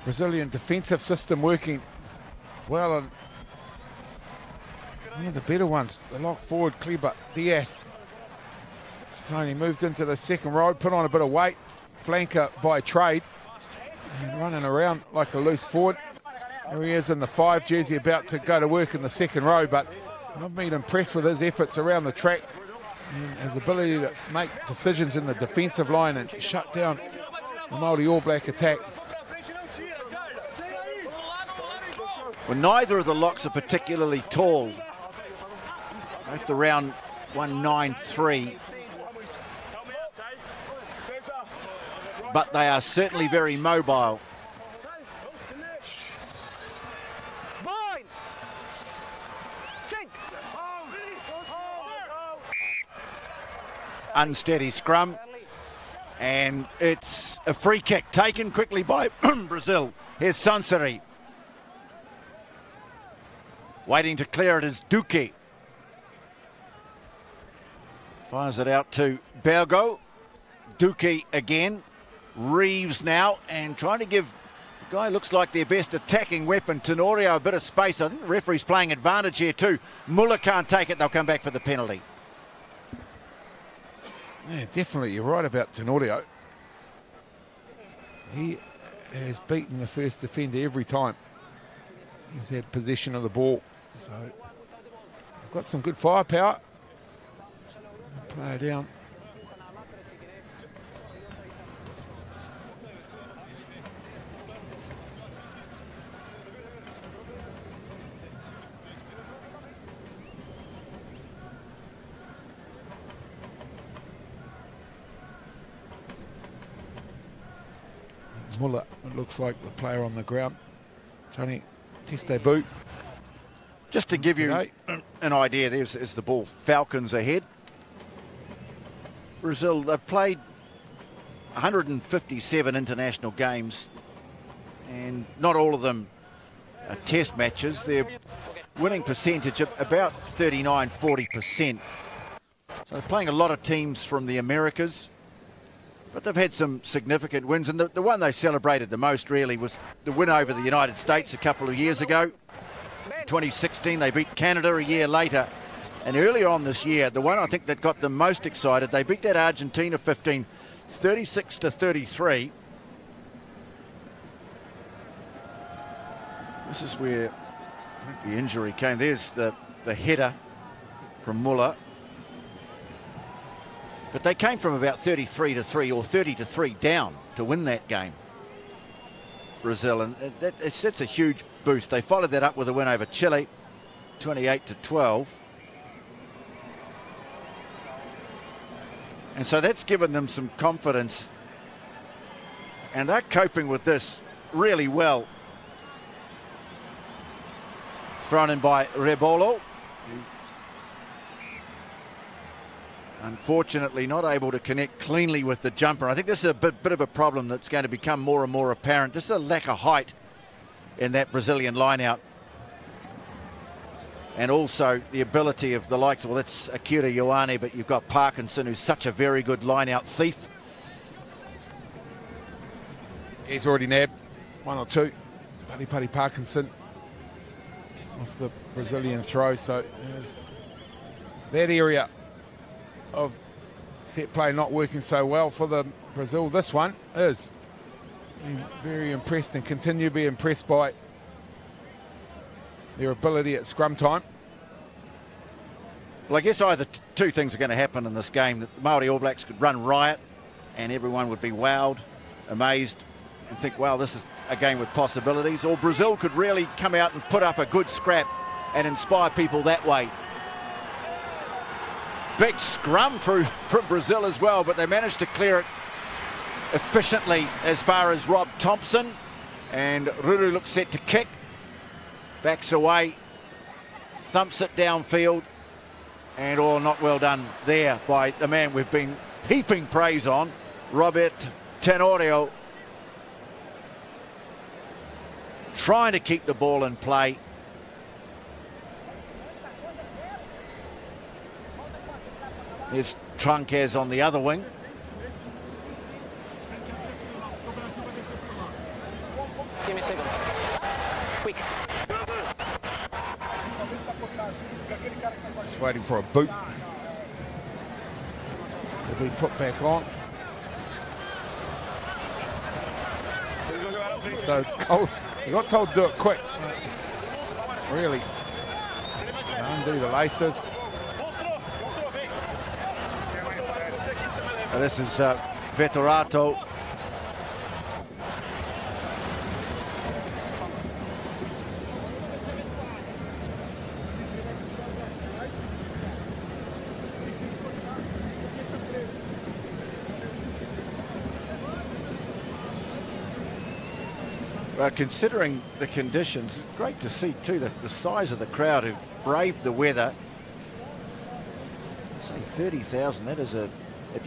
Brazilian defensive system working well, and one of the better ones, the lock forward, Kleber Diaz. Tony moved into the second row, put on a bit of weight, flanker by trade. And running around like a loose forward. There he is in the 5 jersey, about to go to work in the second row, but I've been impressed with his efforts around the track and his ability to make decisions in the defensive line and shut down the Māori All Black attack. Well, neither of the locks are particularly tall. Both around 193. But they are certainly very mobile. Unsteady scrum, and it's a free kick taken quickly by Brazil. Here's Sansari. Waiting to clear it is Duque. Fires it out to Bergo. Duque again. Reeves now, and trying to give the guy looks like their best attacking weapon, Tenorio, a bit of space. I think the referee's playing advantage here too. Muller can't take it. They'll come back for the penalty. Yeah, definitely, you're right about Tenorio. He has beaten the first defender every time he's had possession of the ball. So, got some good firepower. Play it down. Muller, it looks like the player on the ground. Tony Testebout. Just to give you an idea, there's the ball. Falcons ahead. Brazil, they've played 157 international games, and not all of them are test matches. Their winning percentage of about 39-40%. So they're playing a lot of teams from the Americas. But they've had some significant wins, and the one they celebrated the most really was the win over the United States a couple of years ago. In 2016, they beat Canada a year later. And earlier on this year, the one I think that got them most excited, they beat that Argentina 15, 36-33. This is where I think the injury came. There's the header from Muller. But they came from about 33-3 or 30-3 down to win that game, Brazil, and that's a huge boost. They followed that up with a win over Chile, 28-12. And so that's given them some confidence, and they're coping with this really well. Thrown in by Rebolo. Unfortunately, not able to connect cleanly with the jumper. I think this is a bit of a problem that's going to become more and more apparent. Just a lack of height in that Brazilian line-out. And also the ability of the likes, well, that's Akira Ioane, but you've got Parkinson, who's such a very good line-out thief. He's already nabbed one or two. Paddy Parkinson off the Brazilian throw. So there's that area of set play not working so well for the Brazil. This one is very impressed and continue to be impressed by their ability at scrum time. Well, I guess either two things are going to happen in this game. The Māori All Blacks could run riot and everyone would be wowed, amazed, and think, wow, this is a game with possibilities. Or Brazil could really come out and put up a good scrap and inspire people that way. Big scrum from Brazil as well, but they managed to clear it efficiently as far as Rob Thompson. And Ruru looks set to kick. Backs away, thumps it downfield, and all not well done there by the man we've been heaping praise on, Robert Tenorio. Trying to keep the ball in play. There's Trunquez on the other wing. Give me a second. Quick. Just waiting for a boot. Will be put back on. He got told to do it quick. Really undo the laces. This is Veterato. Considering the conditions, it's great to see too that the size of the crowd who braved the weather. Say 30,000, that is at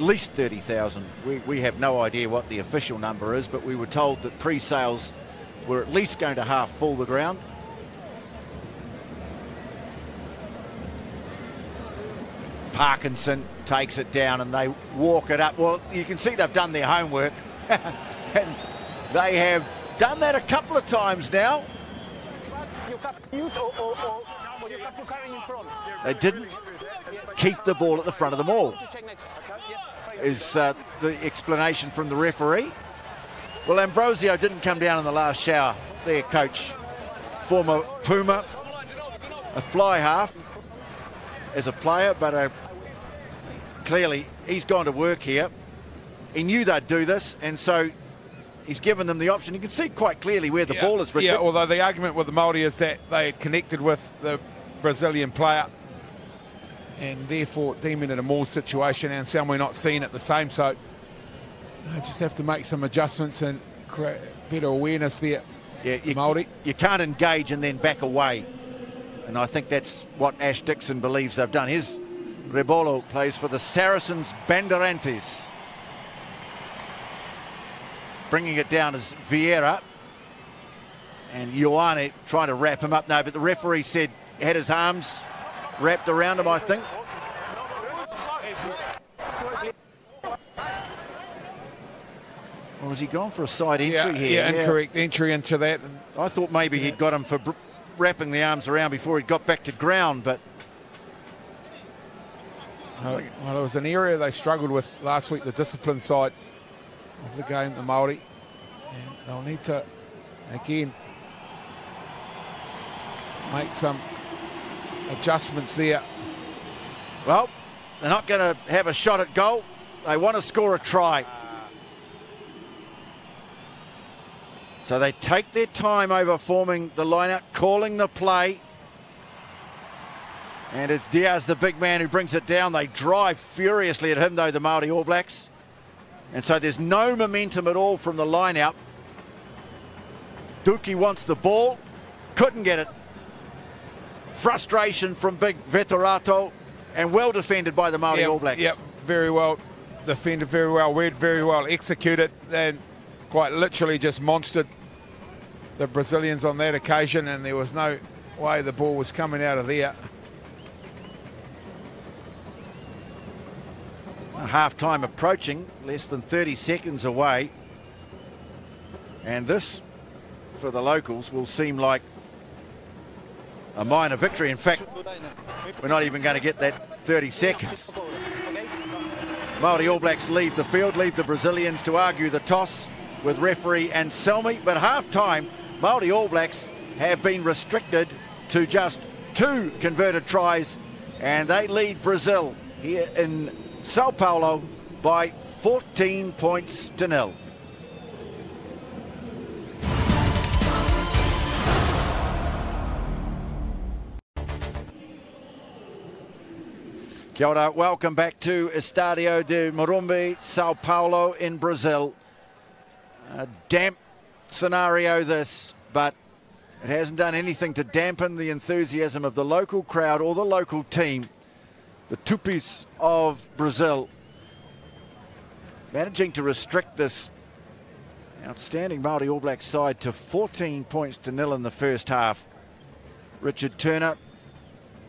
least 30,000. We have no idea what the official number is, but we were told that pre-sales were at least going to half full the ground. Parkinson takes it down and they walk it up. Well, you can see they've done their homework and they have done that a couple of times now. They didn't keep the ball at the front of the maul, is the explanation from the referee. Well, Ambrosio didn't come down in the last shower. Their coach, former Puma, a fly half as a player, but clearly he's gone to work here. He knew they'd do this, and so he's given them the option. You can see quite clearly where the ball is, Richard. Yeah, although the argument with the Māori is that they had connected with the Brazilian player and therefore deeming it a maul situation, and some we're not seeing it the same. So I just have to make some adjustments and create better awareness there. Yeah, Māori. You can't engage and then back away. And I think that's what Ash Dixon believes they've done. His Rebolo plays for the Saracens Bandeirantes. Bringing it down is Vieira. And Ioane trying to wrap him up. No, but the referee said he had his arms wrapped around him, I think. Or was he gone for a side entry here? Yeah, incorrect entry into that. I thought maybe he'd got him for wrapping the arms around before he got back to ground, but... Well, it was an area they struggled with last week, the discipline side of the game, the Māori. And they'll need to, again, make some adjustments there. Well, they're not going to have a shot at goal. They want to score a try. So they take their time over forming the lineup, calling the play. And it's Diaz, the big man, who brings it down. They drive furiously at him, though, the Māori All Blacks. And so there's no momentum at all from the lineup. Dookie wants the ball. Couldn't get it. Frustration from big Veterato. And well defended by the Māori All Blacks. Yep, very well defended, very well read, very well executed. And quite literally just monstered the Brazilians on that occasion, and there was no way the ball was coming out of there. Half-time approaching, less than 30 seconds away. And this, for the locals, will seem like a minor victory. In fact, we're not even going to get that 30 seconds. Māori All Blacks lead the field, lead the Brazilians to argue the toss with referee Anselmi. But half-time, Māori All Blacks have been restricted to just 2 converted tries, and they lead Brazil here in Sao Paulo by 14 points to 0. Kia ora, welcome back to Estadio de Morumbi, Sao Paulo in Brazil. A damp scenario this, but it hasn't done anything to dampen the enthusiasm of the local crowd or the local team. The Tupis of Brazil managing to restrict this outstanding Māori All Black side to 14 points to 0 in the first half. Richard Turner,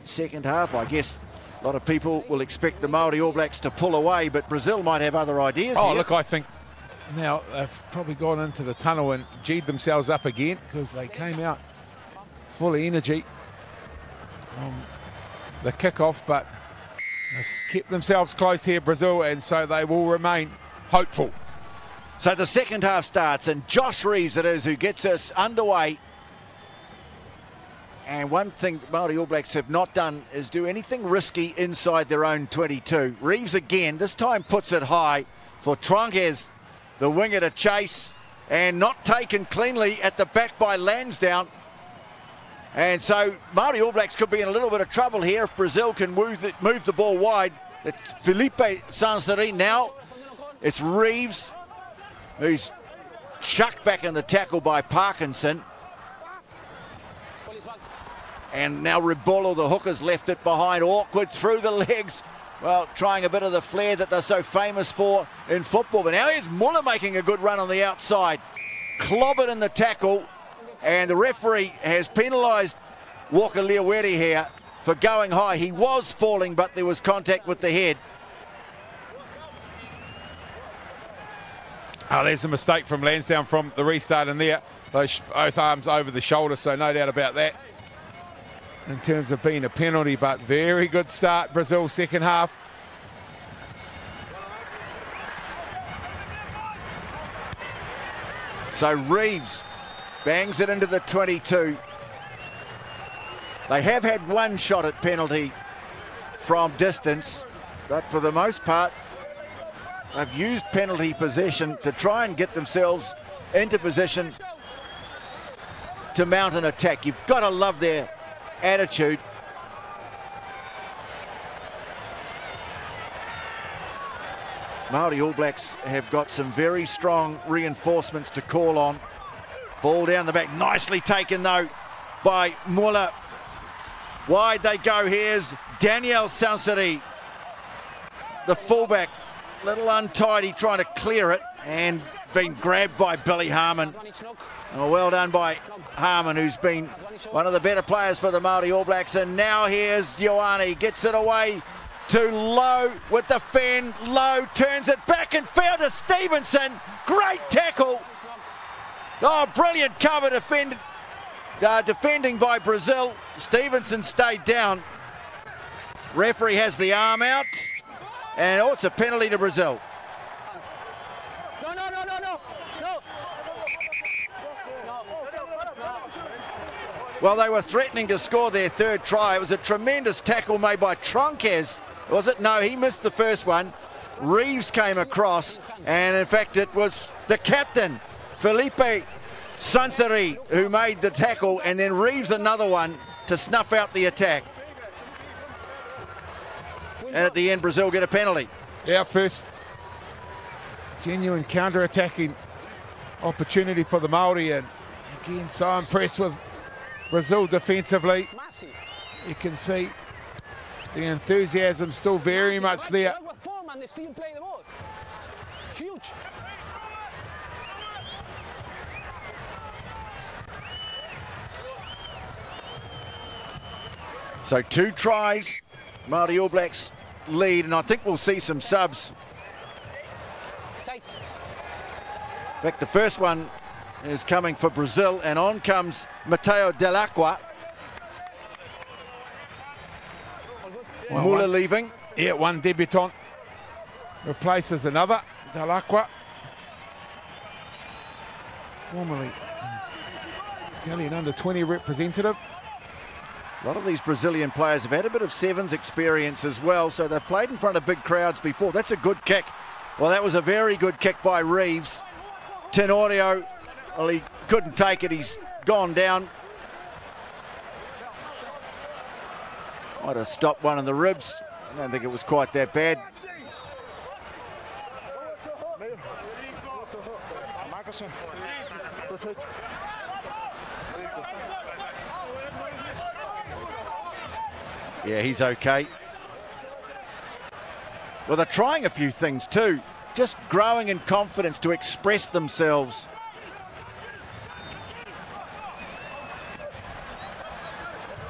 second half, I guess a lot of people will expect the Māori All Blacks to pull away, but Brazil might have other ideas here. Look, I think now they've probably gone into the tunnel and G'd themselves up again, because they came out full of energy from the kickoff, but they've kept themselves close here, Brazil, and so they will remain hopeful. So the second half starts, and Josh Reeves it is who gets us underway. And one thing Māori All Blacks have not done is do anything risky inside their own 22. Reeves again, this time puts it high for Tronquez, the winger, to chase, and not taken cleanly at the back by Lansdowne. And so Māori All Blacks could be in a little bit of trouble here if Brazil can move the ball wide. It's Felipe Sansari now. It's Reeves who's chucked back in the tackle by Parkinson. And now Ribolo, the hooker's left it behind. Awkward through the legs. Well, trying a bit of the flair that they're so famous for in football. But now here's Muller making a good run on the outside. Clobbered in the tackle. And the referee has penalised Walker Leawere here for going high. He was falling, but there was contact with the head. Oh, there's a mistake from Lansdowne from the restart in there. Those both arms over the shoulder, so no doubt about that in terms of being a penalty, but very good start, Brazil, second half. So Reeves bangs it into the 22. They have had one shot at penalty from distance, but for the most part, they've used penalty possession to try and get themselves into position to mount an attack. You've got to love their attitude. Māori All Blacks have got some very strong reinforcements to call on. Ball down the back, nicely taken though by Muller. Wide they go. Here's Daniel Sansari, the fullback, little untidy, trying to clear it and been grabbed by Billy Harmon. Oh, well done by Harmon, who's been one of the better players for the Māori All Blacks. And now here's Ioane, gets it away to Lowe with the fend. Lowe turns it back and found to Stevenson. Great tackle. Oh, brilliant cover defending by Brazil. Stevenson stayed down. Referee has the arm out. And it's a penalty to Brazil. No. Well, they were threatening to score their third try. It was a tremendous tackle made by Tronquez. Was it? No, he missed the first one. Reeves came across, and in fact it was the captain, Felipe Sansari, who made the tackle, and then Reeves another one to snuff out the attack. And at the end, Brazil get a penalty. Our first genuine counter-attacking opportunity for the Māori, and again, so impressed with Brazil defensively. You can see the enthusiasm still very much there. Huge. So 2 tries, Māori All Blacks lead, and I think we'll see some subs. In fact, the first one is coming for Brazil, and on comes Mateo Delacqua. Muller leaving. Yeah, one debutant replaces another. Delacqua, formerly Italian under-20 representative. A lot of these Brazilian players have had a bit of sevens experience as well, so they've played in front of big crowds before. That's a good kick. Well, that was a very good kick by Reeves. Tenorio, well, he couldn't take it. He's gone down. Might have stopped one in the ribs. I don't think it was quite that bad. Yeah, he's okay. Well, they're trying a few things too, just growing in confidence to express themselves.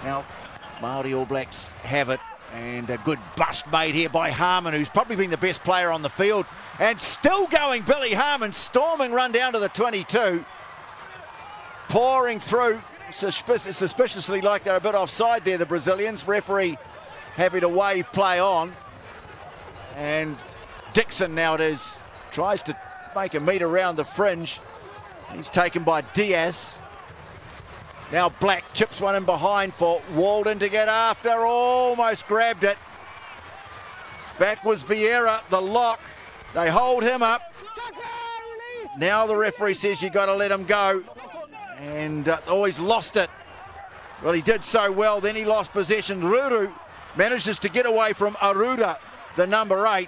Now, Māori All Blacks have it, and a good bust made here by Harmon, who's probably been the best player on the field, and still going, Billy Harmon, storming run down to the 22, pouring through. Suspiciously like they're a bit offside there, the Brazilians. Referee happy to wave play on. And Dixon now it is, tries to make a metre around the fringe. He's taken by Diaz. Now Black chips one in behind for Walden to get after. Almost grabbed it. Back was Vieira, the lock. They hold him up. Now the referee says you got to let him go. And he's lost it. Well, he did so well, then he lost possession. Ruru manages to get away from Aruda, the number 8.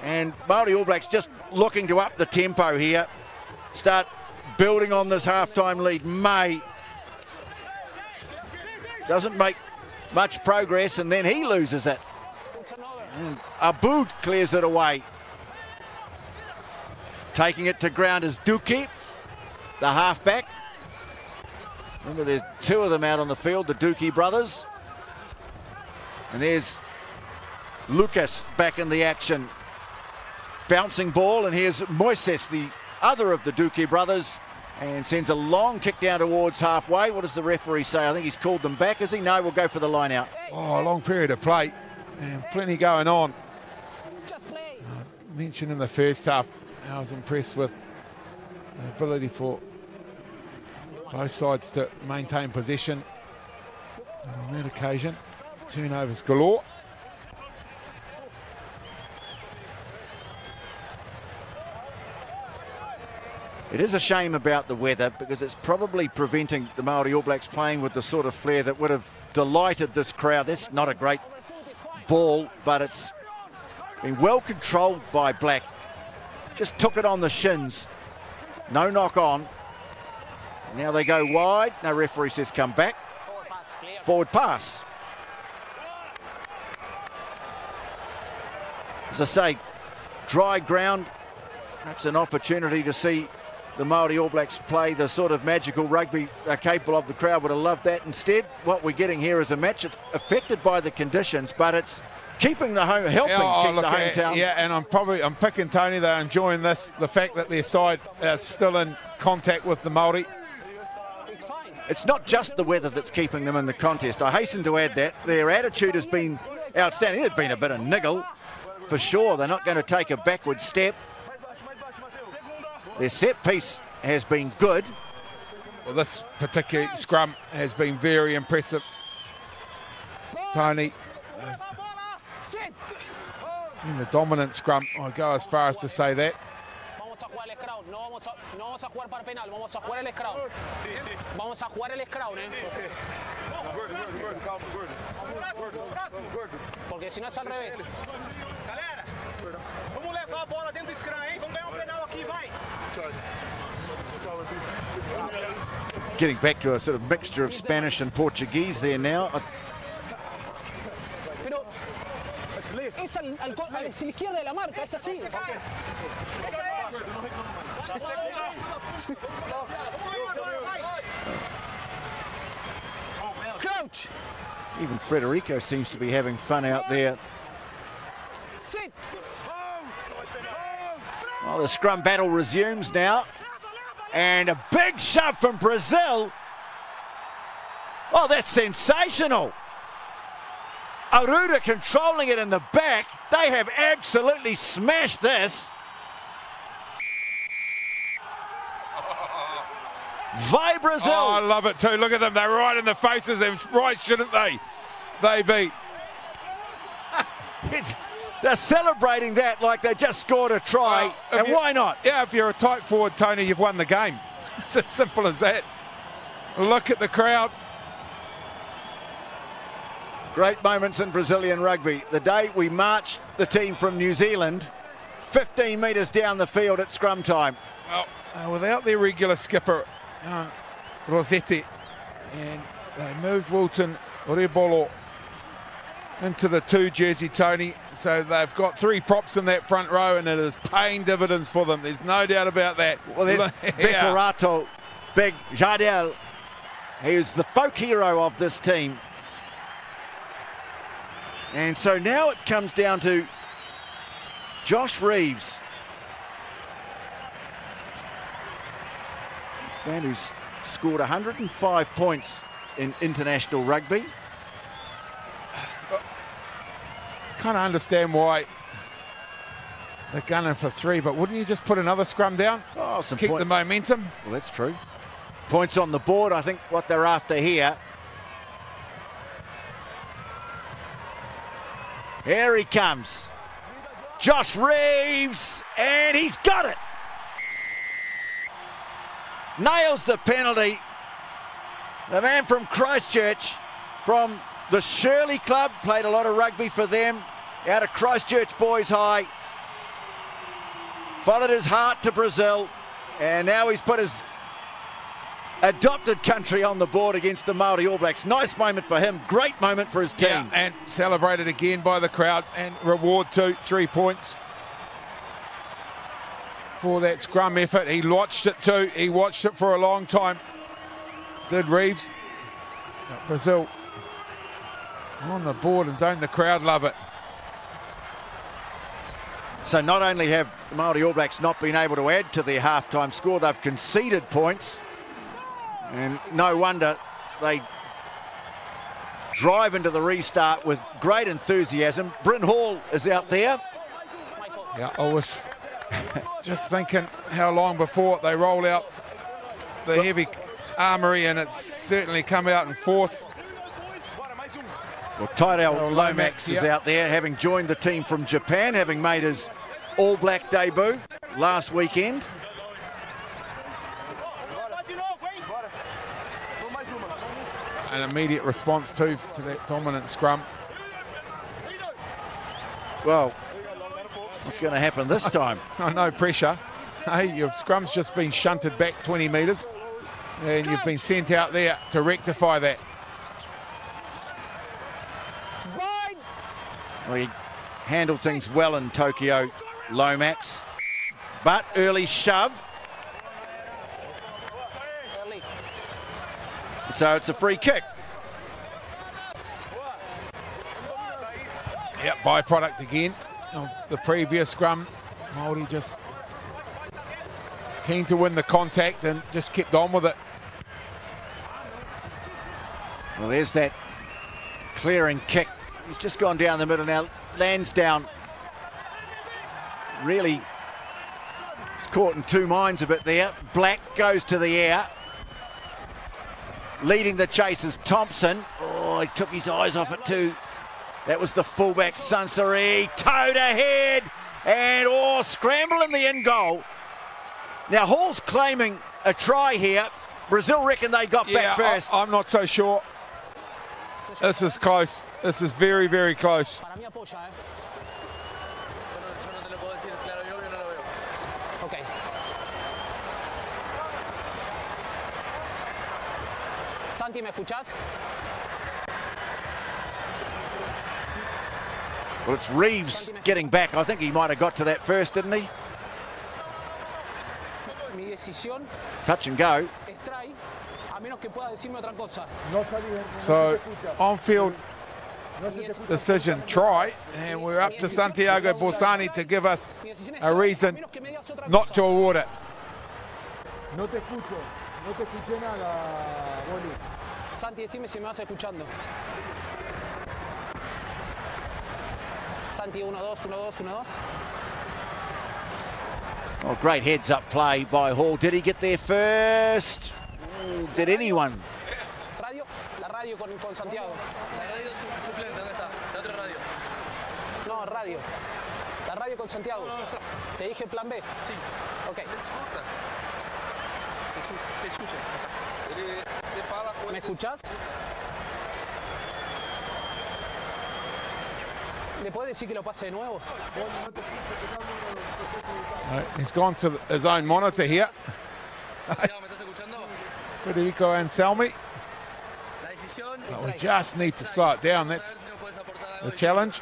And Māori All Blacks just looking to up the tempo here. Start building on this halftime lead. May doesn't make much progress, and then he loses it. And Aboud clears it away. Taking it to ground is Duki, the halfback. Remember, there's 2 of them out on the field, the Duki brothers. And there's Lucas back in the action. Bouncing ball, and here's Moises, the other of the Duki brothers, and sends a long kick down towards halfway. What does the referee say? I think he's called them back, has he? No, we'll go for the line out. Oh, a long period of play, and plenty going on. Mentioned in the first half, I was impressed with the ability for both sides to maintain possession. And on that occasion, turnovers galore. It is a shame about the weather, because it's probably preventing the Māori All Blacks playing with the sort of flair that would have delighted this crowd. That's not a great ball, but it's been well controlled by Black. Just took it on the shins. No knock on. Now they go wide. No, referee says come back. Forward pass. As I say, dry ground. Perhaps an opportunity to see the Māori All Blacks play the sort of magical rugby they're capable of. The crowd would have loved that. Instead, what we're getting here is a match that's affected by the conditions, but it's keeping the home, helping keep the hometown. Yeah, and I'm picking Tony. They're enjoying this. The fact that their side is still in contact with the Māori. It's not just the weather that's keeping them in the contest. I hasten to add that their attitude has been outstanding. There's been a bit of niggle, for sure. They're not going to take a backward step. Their set piece has been good. Well, this particular scrum has been very impressive. Tony, in the dominant scrum, I go as far as to say that. Getting back to a sort of mixture of Spanish and Portuguese there now. Crouch. Even Federico seems to be having fun out there. Well, the scrum battle resumes now. And a big shove from Brazil. Oh, that's sensational. Aruda controlling it in the back. They have absolutely smashed this. Vai Brazil. Oh, I love it too. Look at them. They're right in the faces. And right, shouldn't they? They beat. They're celebrating that like they just scored a try. And why not? Yeah, if you're a tight forward, Tony, you've won the game. It's as simple as that. Look at the crowd. Great moments in Brazilian rugby. The day we marched the team from New Zealand 15 metres down the field at scrum time. Well, without their regular skipper, Rossetti, and they moved Wilton Rebolo into the 2 jersey, Tony. So they've got 3 props in that front row, and it is paying dividends for them. There's no doubt about that. Well, there's Veterato, Big Jardel. He is the folk hero of this team. And so now it comes down to Josh Reeves. This man who's scored 105 points in international rugby. Kind of understand why They're gunning for 3, but wouldn't you just put another scrum down? Oh, some keep the momentum. Well, that's true. Points on the board, I think, what they're after here. Here he comes. Josh Reeves, and he's got it. Nails the penalty. The man from Christchurch, from the Shirley Club, played a lot of rugby for them, out of Christchurch Boys High. Followed his heart to Brazil, and now he's put his adopted country on the board against the Māori All Blacks. Nice moment for him, great moment for his team. Yeah, and celebrated again by the crowd, and reward too, 3 points for that scrum effort. He watched it too, he watched it for a long time. Did Reeves. But Brazil on the board, and don't the crowd love it? So not only have the Māori All Blacks not been able to add to their halftime score, they've conceded points. And no wonder they drive into the restart with great enthusiasm. Bryn Hall is out there. Yeah, I was just thinking how long before they roll out the heavy armoury, and it's certainly come out in force. Well, Tyrell Lomax is out there, having joined the team from Japan, having made his All Black debut last weekend. An immediate response too to that dominant scrum. Well, what's going to happen this time? No pressure. Hey, your scrum's just been shunted back 20 metres, and you've been sent out there to rectify that. Well, he handled things well in Tokyo, Lomax, but early shove. So it's a free kick. Yep, byproduct again of the previous scrum. Māori just keen to win the contact and just kept on with it. Well, there's that clearing kick. He's just gone down the middle now. Lansdowne really is caught in two minds a bit there. Black goes to the air. Leading the chase is Thompson. Oh, he took his eyes off it too. That was the fullback, Sansari. Towed ahead. And, scramble in the in goal. Now, Hall's claiming a try here. Brazil reckon they got back first. I'm not so sure. This is close. This is very, very close. Okay. Santi, ¿me escuchas? Well, it's Reeves getting back. I think he might have got to that first, didn't he? Touch and go. So, on-field decision try, and we're up to Santiago Borsani to give us a reason not to award it. No te escuché nada, Boli. Santi, decime si me vas escuchando. Santi, 1-2, 1-2, 1-2. Oh, great heads-up play by Hall. Did he get there first? Did anyone? Radio, la radio con Santiago. La radio suplente, ¿dónde está? La otra radio. No, radio. La radio con Santiago. Te dije plan B. Sí. Ok. Te escucho. ¿Me escuchás? ¿Le puedes decir que lo pase de nuevo? He's gone to his own monitor here. Federico Anselmi. But we just need to slow it down. That's the challenge.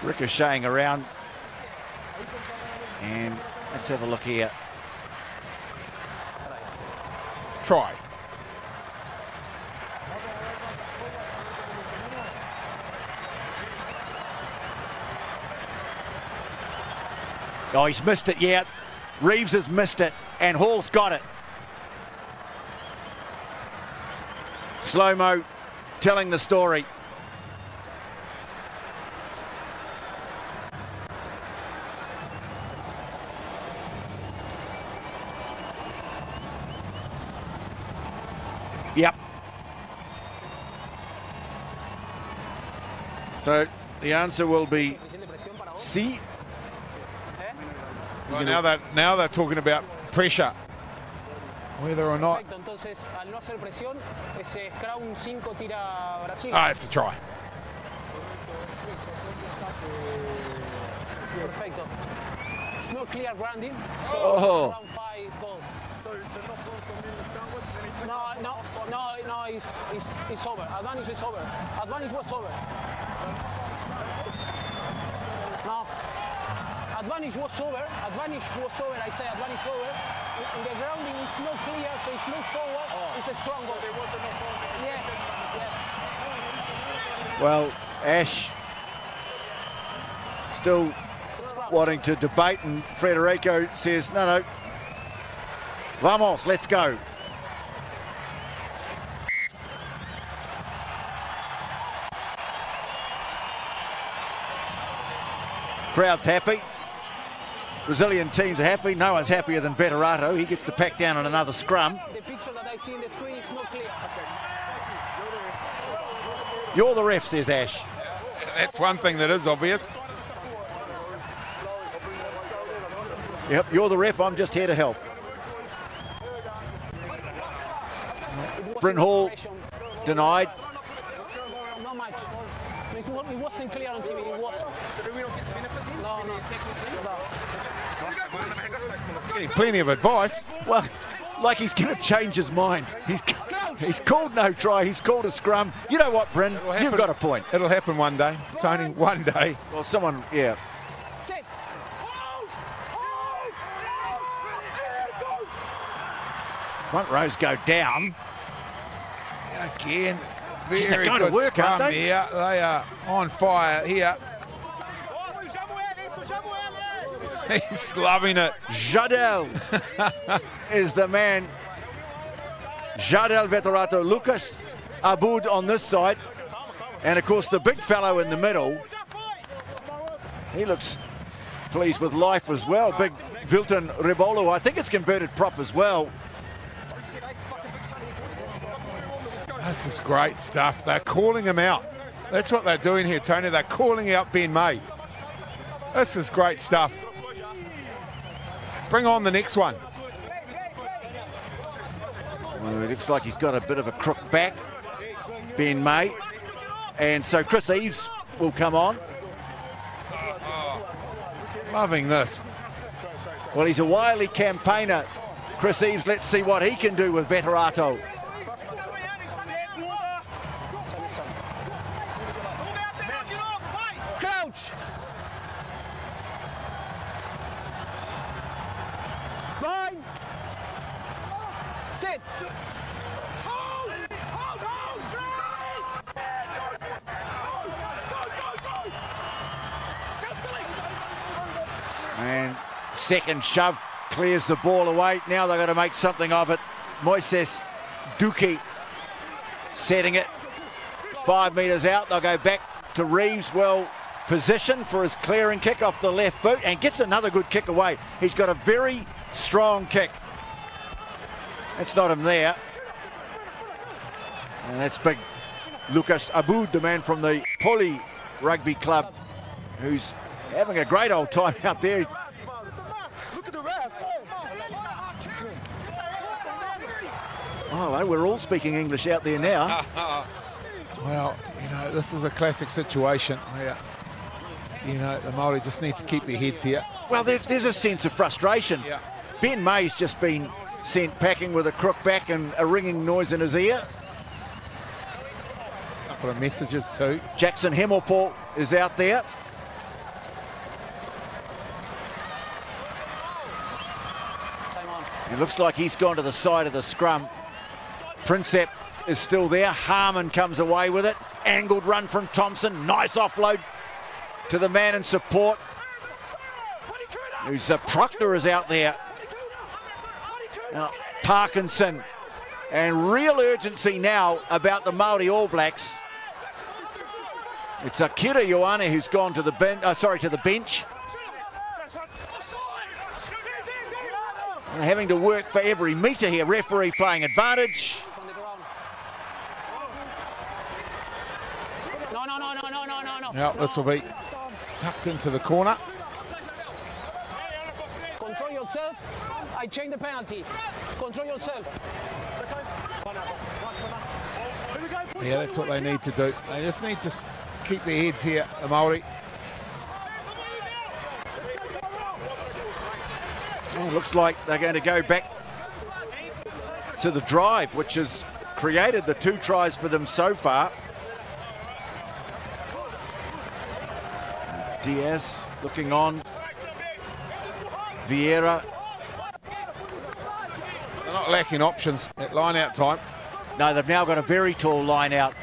Ricocheting around. And let's have a look here. Try. Oh, he's missed it, yeah. Reeves has missed it, and Hall's got it. Slow-mo telling the story. Yep. So the answer will be C. Well, now they're talking about pressure, whether or not. Ah, it's a try. Perfecto. It's not clear grounding, so Oh. round 5 goal. So they're not going from in the start No, it's over. Advantage is over. Advantage was over. No. Advantage was over. Advantage was over. I say advantage over. And the grounding is not clear, so it's moved forward. It's a strong goal. there wasn't a goal. Yeah. Well, Ash still wanting to debate, and Federico says, no, vamos, let's go. Crowd's happy. Brazilian teams are happy. No one's happier than Veterato. He gets to pack down on another scrum. The picture that I see in the screen is not clear. You're the ref, says Ash. That's one thing that is obvious. Yep, you're the ref. I'm just here to help. Bryn Hall denied. Not much. It wasn't clear on TV. It wasn't. So do we not get the benefit then? No. Getting plenty of advice. Well, like he's going to change his mind. He's called no try. He's called a scrum. You know what, Bryn? You've got a point. It'll happen one day, Tony. One day. Well, someone, yeah. Sit. Front rows go down. Again, They're very going to good work, aren't scrum they? here. They are on fire here. He's loving it. Jadel is the man. Jadel Veterato, Lucas Abud on this side. And of course the big fellow in the middle. He looks pleased with life as well. Big Vilton Rebolo. I think it's converted prop as well. This is great stuff. They're calling him out. That's what they're doing here, Tony. They're calling out Ben May. This is great stuff. Bring on the next one. Well, it looks like he's got a bit of a crook back, Ben May. And so Chris Eves will come on. Loving this. Well, he's a wily campaigner. Chris Eves, let's see what he can do with Veterato. Crouch. Bind. Sit. And second shove clears the ball away. Now they've got to make something of it. Moises Duque setting it 5 metres out. They'll go back to Reeves, well positioned for his clearing kick off the left boot, and gets another good kick away. He's got a very strong kick. That's not him there. And that's big Lucas Abud, the man from the Poli Rugby Club, who's having a great old time out there. Look at the ref. Oh, we're all speaking English out there now. Well, you know, this is a classic situation where, you know, the Māori just need to keep their heads here. Well, there's a sense of frustration. Yeah. Ben May's just been sent packing with a crook back and a ringing noise in his ear. A couple of messages too. Jackson Hemmelpaul is out there. Time on. It looks like he's gone to the side of the scrum. Princep is still there. Harmon comes away with it. Angled run from Thompson. Nice offload to the man in support. Who's Proctor is out there. Now, Parkinson. And real urgency now about the Māori All Blacks. It's Akira Ioane who's gone to the bench. And having to work for every metre here. Referee playing advantage. From the ground. Now this will be tucked into the corner. Control yourself. I change the penalty. Control yourself. Yeah, that's what they need to do. They just need to keep their heads here, the Māori. Well, looks like they're going to go back to the drive, which has created the 2 tries for them so far. Diaz looking on. Vieira. They're not lacking options at line-out time. No, they've now got a very tall line out.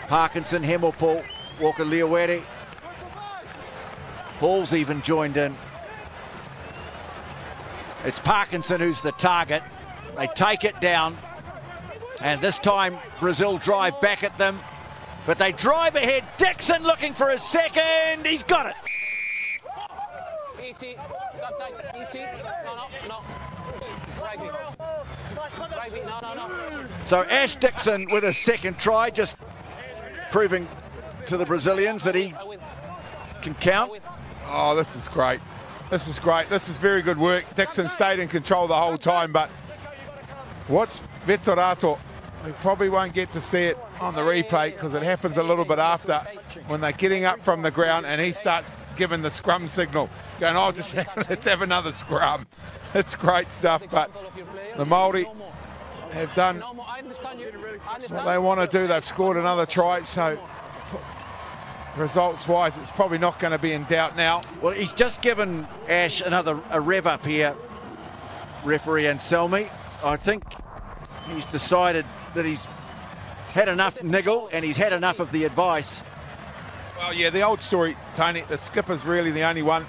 Parkinson, Hemmelpool, Walker Leawere. Hall's even joined in. It's Parkinson who's the target. They take it down. And this time, Brazil drive back at them. But they drive ahead. Dixon looking for his second. He's got it. Easy. Easy. No. Rugby. Rugby. No. So Ash Dixon with a second try, just proving to the Brazilians that he can count. Oh, this is great. This is great. This is very good work. Dixon stayed in control the whole time, but what's Vettorato? We probably won't get to see it on the replay because it happens a little bit after when they're getting up from the ground and he starts giving the scrum signal, going, oh, just let's have another scrum. It's great stuff, but the Māori have done what they want to do. They've scored another try, so results-wise, it's probably not going to be in doubt now. Well, he's just given Ash a rev up here, referee Anselmi. I think he's decided that he's had enough niggle and he's had enough of the advice. Well, yeah, the old story, Tony, the skipper's really the only one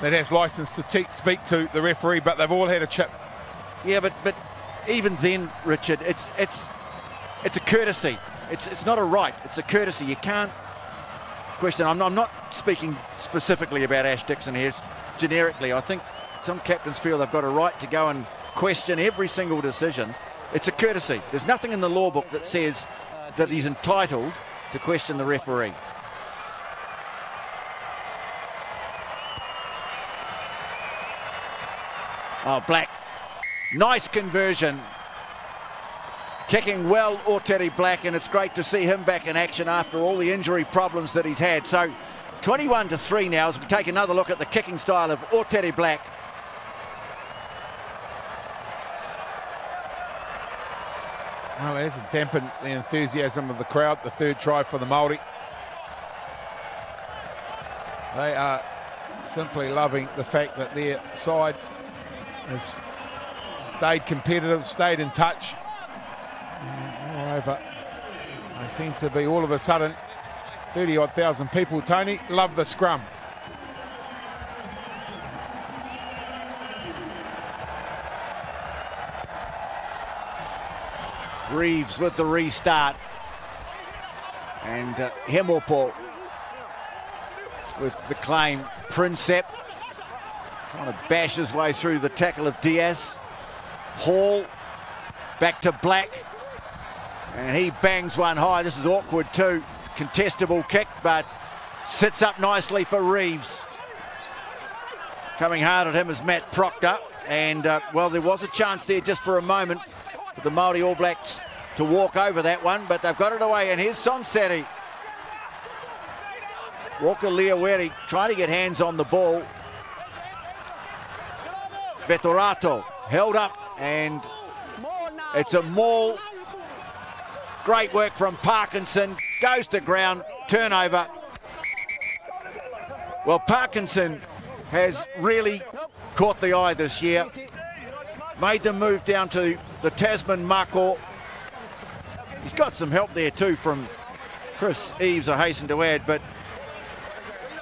that has license to speak to the referee, but they've all had a chip. Yeah, but even then, Richard, it's a courtesy. It's not a right, it's a courtesy. You can't question. I'm not speaking specifically about Ash Dixon here, it's generically. I think some captains feel they've got a right to go and question every single decision. It's a courtesy. There's nothing in the law book that says that he's entitled to question the referee. Oh, Black. Nice conversion. Kicking well, Oteri Black, and it's great to see him back in action after all the injury problems that he's had. So 21-3 now as we take another look at the kicking style of Oteri Black. Well, it hasn't dampened the enthusiasm of the crowd. The third try for the Māori. They are simply loving the fact that their side has stayed competitive, stayed in touch. And moreover, they seem to be all of a sudden 30-odd thousand people, Tony, love the scrum. Reeves with the restart. And Hemmelpool with the claim. Prinsep trying to bash his way through the tackle of Diaz. Hall back to Black. And he bangs one high. This is awkward too. Contestable kick, but sits up nicely for Reeves. Coming hard at him is Matt Proctor. And, well, there was a chance there just for a moment for the Māori All Blacks to walk over that one, but they've got it away. And here's Sonseri. Walker Leawere trying to get hands on the ball. Vettorato held up, and it's a maul. Great work from Parkinson. Goes to ground, turnover. Well, Parkinson has really caught the eye this year. Made them move down to the Tasman Mako. He's got some help there too from Chris Eves, I hasten to add, but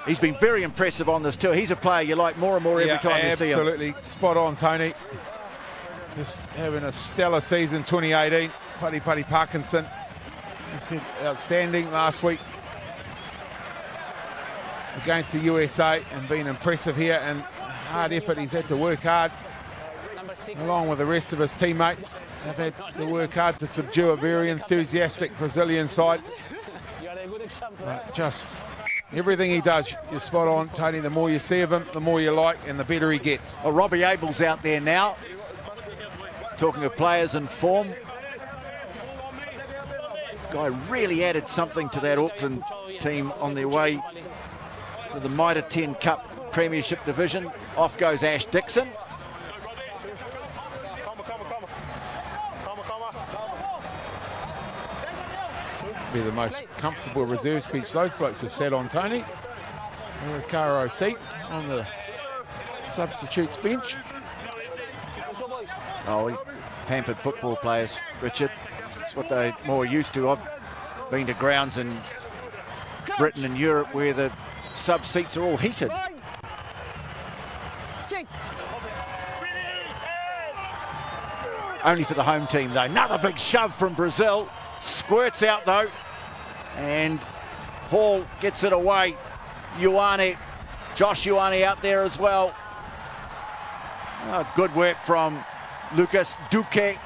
he's been very impressive on this tour. He's a player you like more and more every time you see him. Absolutely spot on, Tony. Just having a stellar season 2018. Paddy Parkinson. He's outstanding last week against the USA and been impressive here, and hard effort. He's had to work hard along with the rest of his teammates. They've had to work hard to subdue a very enthusiastic Brazilian side. Just everything he does is spot on, Tony. The more you see of him, the more you like, and the better he gets. Well, Robbie Abel's out there now. Talking of players in form. Guy really added something to that Auckland team on their way to the Mitre 10 Cup Premiership Division. Off goes Ash Dixon. Be the most comfortable reserves bench those blokes have sat on, Tony. Recaro seats on the substitutes bench. Oh, pampered football players, Richard. It's what they're more used to. I've been to grounds in Britain and Europe where the sub seats are all heated. Only for the home team, though. Another big shove from Brazil. Squirts out, though. And Hall gets it away. Ioane, Josh Ioane out there as well. Oh, good work from Lucas Duque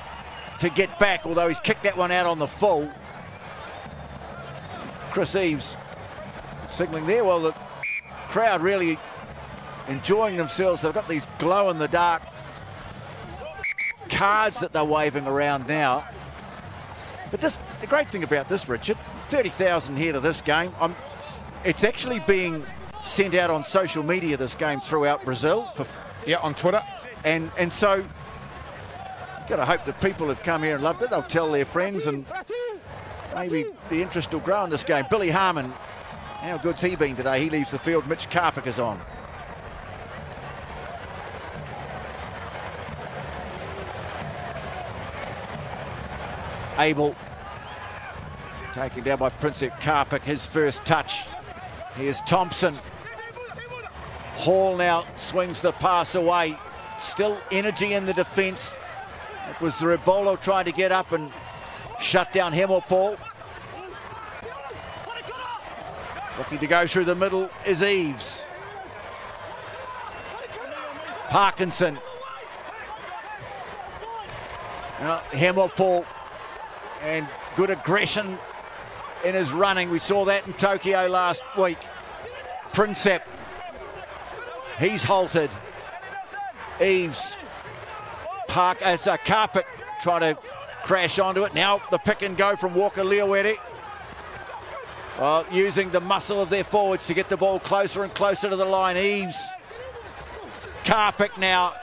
to get back, although he's kicked that one out on the full. Chris Eves signalling there. Well, the crowd really enjoying themselves. They've got these glow-in-the-dark cards that they're waving around now. But this, the great thing about this, Richard, 30,000 here to this game. It's actually being sent out on social media, this game, throughout Brazil. Yeah, on Twitter. And so you've got to hope that people have come here and loved it. They'll tell their friends and maybe the interest will grow in this game. Billy Harmon, how good's he been today? He leaves the field. Mitch Karpik is on. Abel taken down by Princep Karpik, his first touch. Here's Thompson. Hall now swings the pass away. Still energy in the defence. It was Rebolo trying to get up and shut down Hemmelpaul. Looking to go through the middle is Eves. Parkinson. Now Hemmelpaul. And good aggression in his running. We saw that in Tokyo last week. Princep. He's halted. Eves. Karpik trying to crash onto it. Now the pick and go from Walker Leawere. Well, using the muscle of their forwards to get the ball closer and closer to the line. Eves. Karpik now.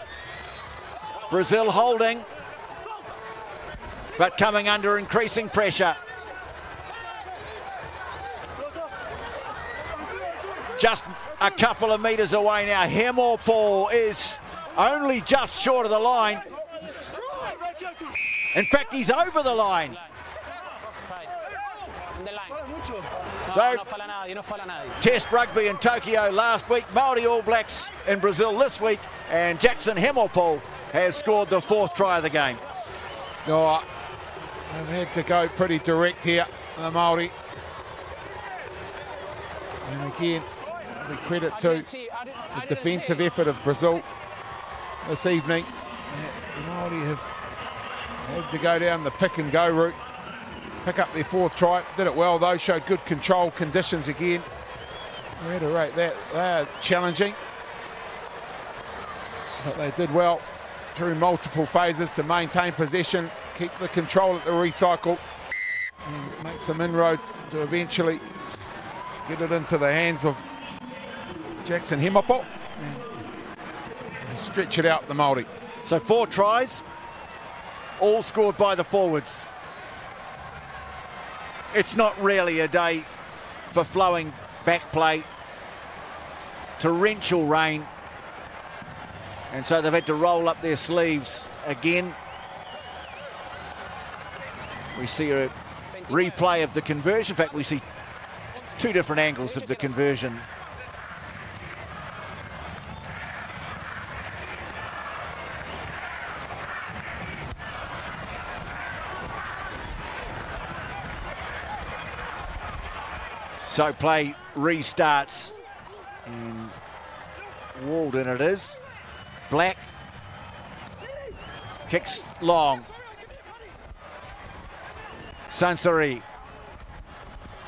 Brazil holding, but coming under increasing pressure. Just a couple of metres away now. Hemmelpaul is only just short of the line. In fact, he's over the line. So, Test rugby in Tokyo last week, Māori All Blacks in Brazil this week, and Jackson Hemmelpaul has scored the fourth try of the game. Oh, they've had to go pretty direct here, the Māori. And again, the credit to the defensive effort of Brazil this evening. The Māori have had to go down the pick and go route, pick up their fourth try. Did it well though, showed good control conditions again. We had to rate that. They are challenging, but they did well through multiple phases to maintain possession, keep the control at the recycle, and make some inroads to eventually get it into the hands of Jackson Hemmelpaul and stretch it out the Māori. So 4 tries, all scored by the forwards. It's not really a day for flowing back play. Torrential rain. And so they've had to roll up their sleeves again. We see a replay of the conversion. In fact, we see 2 different angles of the conversion. So play restarts, and Walden it is. Black kicks long. Sansari.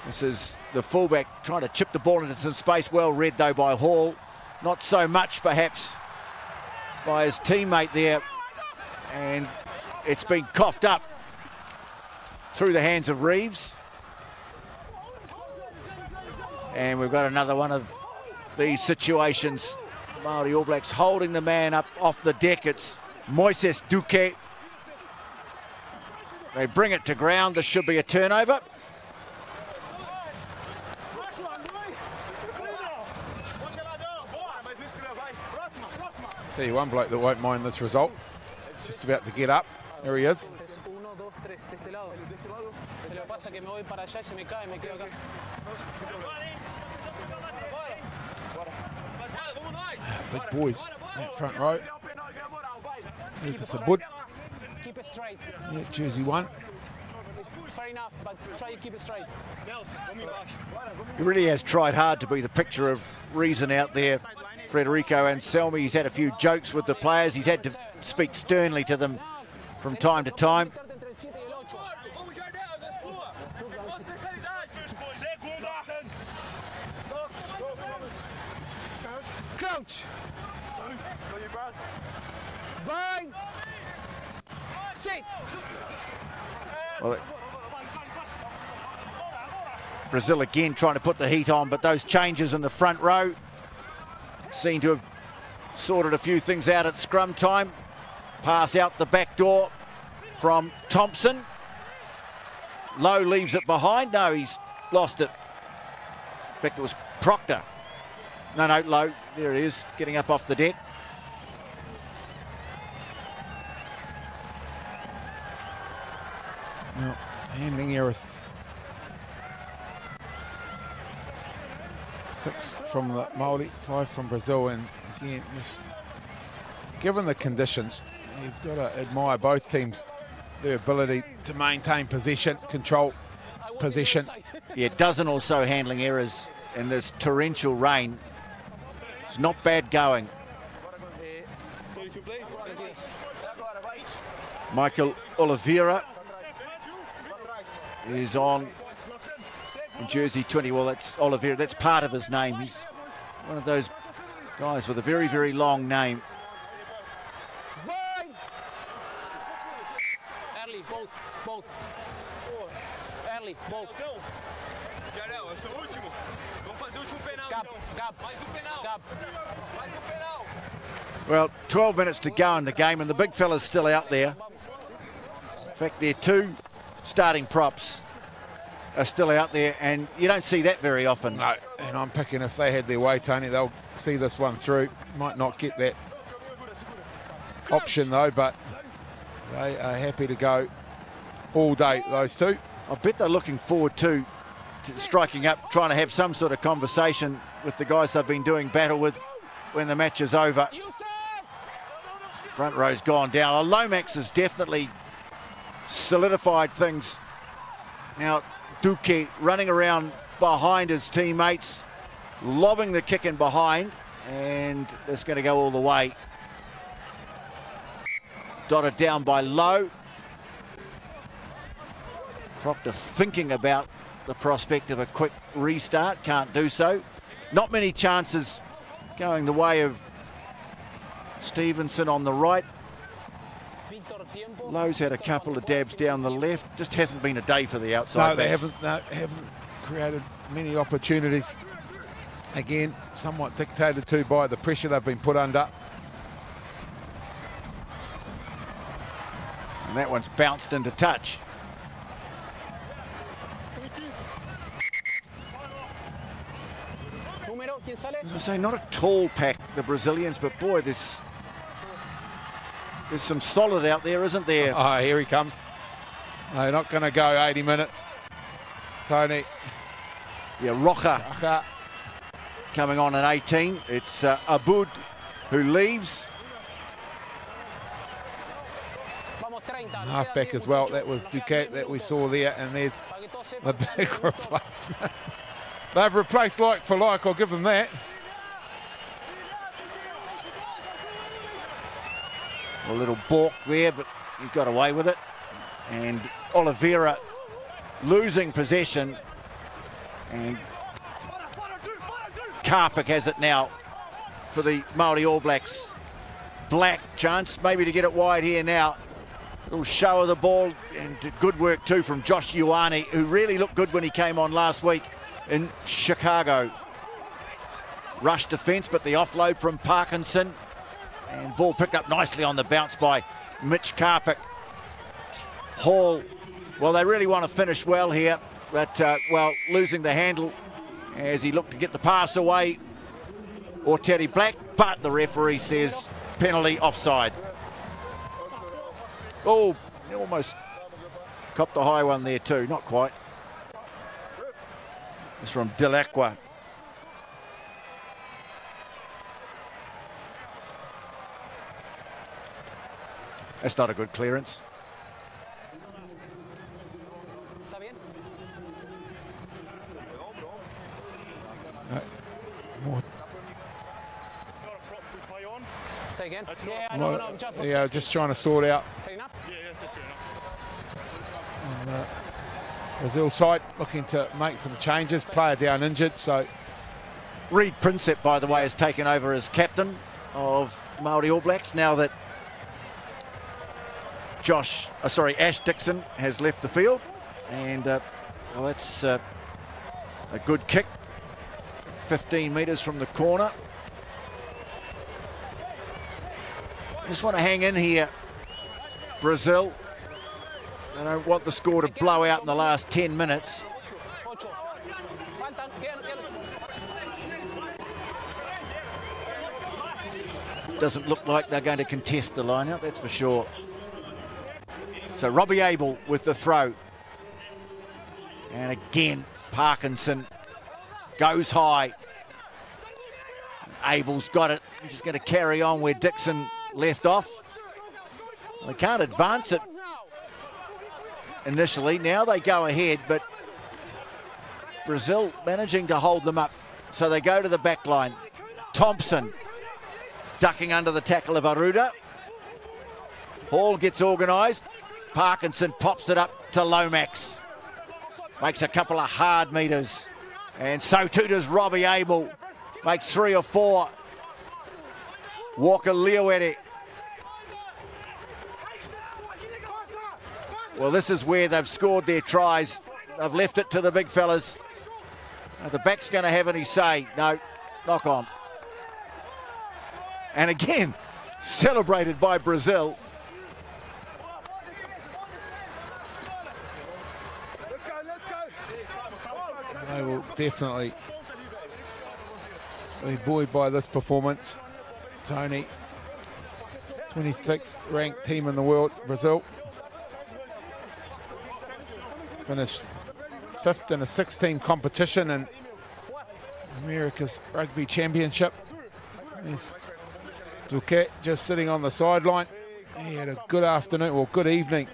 This is the fullback trying to chip the ball into some space. Well read, though, by Hall. Not so much, perhaps, by his teammate there. And it's been coughed up through the hands of Reeves. And we've got another one of these situations. Māori All Blacks holding the man up off the deck. It's Moises Duque. They bring it to ground. This should be a turnover. Tell you one bloke that won't mind this result. He's just about to get up. There he is. Big boys, that front row. Lucas Abud. Keep it straight. Yeah, jersey 1. Fair enough, but try to keep it straight. He really has tried hard to be the picture of reason out there, Frederico Anselmi. He's had a few jokes with the players. He's had to speak sternly to them from time to time. Crouch. Bind. Sit. Well, Brazil again trying to put the heat on, but those changes in the front row seem to have sorted a few things out at scrum time. Pass out the back door from Thompson. Lowe leaves it behind. No, he's lost it. In fact, it was Proctor. No, Lowe. There it is, getting up off the deck. No, handling errors. 6 from the Māori, 5 from Brazil, and again, just given the conditions, you've got to admire both teams, their ability to maintain possession, control possession. Yeah, dozen or so handling errors in this torrential rain. It's not bad going. Michael Oliveira is on in jersey 20. Well, that's Oliveira. That's part of his name. He's one of those guys with a very, very long name. Early, both. Early, both. Gap. Well, 12 minutes to go in the game, and the big fella's still out there. In fact, their 2 starting props are still out there, and you don't see that very often. No, and I'm picking if they had their way, Tony, they'll see this one through. Might not get that option, though, but they are happy to go all day, those 2. I bet they're looking forward to striking up, trying to have some sort of conversation with the guys they've been doing battle with when the match is over. Front row's gone down. Lomax has definitely solidified things. Now, Duque running around behind his teammates, lobbing the kick in behind, and it's going to go all the way. Dotted down by Lowe. Proctor thinking about the prospect of a quick restart, can't do so. Not many chances going the way of Stevenson on the right. Lowe's had a couple of dabs down the left. Just hasn't been a day for the outside. No, they haven't created many opportunities. Again, somewhat dictated to by the pressure they've been put under. And that one's bounced into touch. As I say, not a tall pack, the Brazilians, but boy, there's some solid out there, isn't there? Oh, here he comes. They're not going to go 80 minutes. Tony. Yeah, Rocha coming on at 18. It's Abud who leaves. Halfback as well. That was Duque that we saw there, and there's the big replacement. They've replaced like for like, I'll give them that. A little balk there, but he got away with it. And Oliveira losing possession And Karpik has it now for the Māori All Blacks. Black chance maybe to get it wide here now. Little show of the ball, and good work too from Josh Ioane, who really looked good when he came on last week in Chicago. Rush defence, but the offload from Parkinson, and ball picked up nicely on the bounce by Mitch Karpik. Hall, well, they really want to finish well here, but well, losing the handle as he looked to get the pass away, or Teddy Black, but the referee says penalty, offside. Oh, he almost copped the high one there too, not quite. It's from Delacqua. That's not a good clearance. More. Say again? Yeah, just trying to sort out. And, Brazil side looking to make some changes. Player down injured, so. Reed Prinsep, by the way, has taken over as captain of Māori All Blacks now that Ash Dixon has left the field. And, well, that's a good kick. 15 metres from the corner. Just want to hang in here, Brazil. I don't want the score to blow out in the last 10 minutes. Doesn't look like they're going to contest the line-out, that's for sure. So Robbie Abel with the throw. And again, Parkinson goes high. Abel's got it. He's just going to carry on where Dixon left off. They can't advance it initially. Now they go ahead, but Brazil managing to hold them up. So they go to the back line. Thompson ducking under the tackle of Aruda. Hall gets organised. Parkinson pops it up to Lomax. Makes a couple of hard meters. And so too does Robbie Abel. Makes 3 or 4. Walker Leoete. Well, this is where they've scored their tries. They've left it to the big fellas. The back's going to have any say. No, knock on. And again, celebrated by Brazil. They will definitely be buoyed by this performance. Tony, 26th ranked team in the world, Brazil. Finished 5th in a 6-team competition in America's Rugby Championship. There's Duque just sitting on the sideline. He had a good afternoon, or good evening.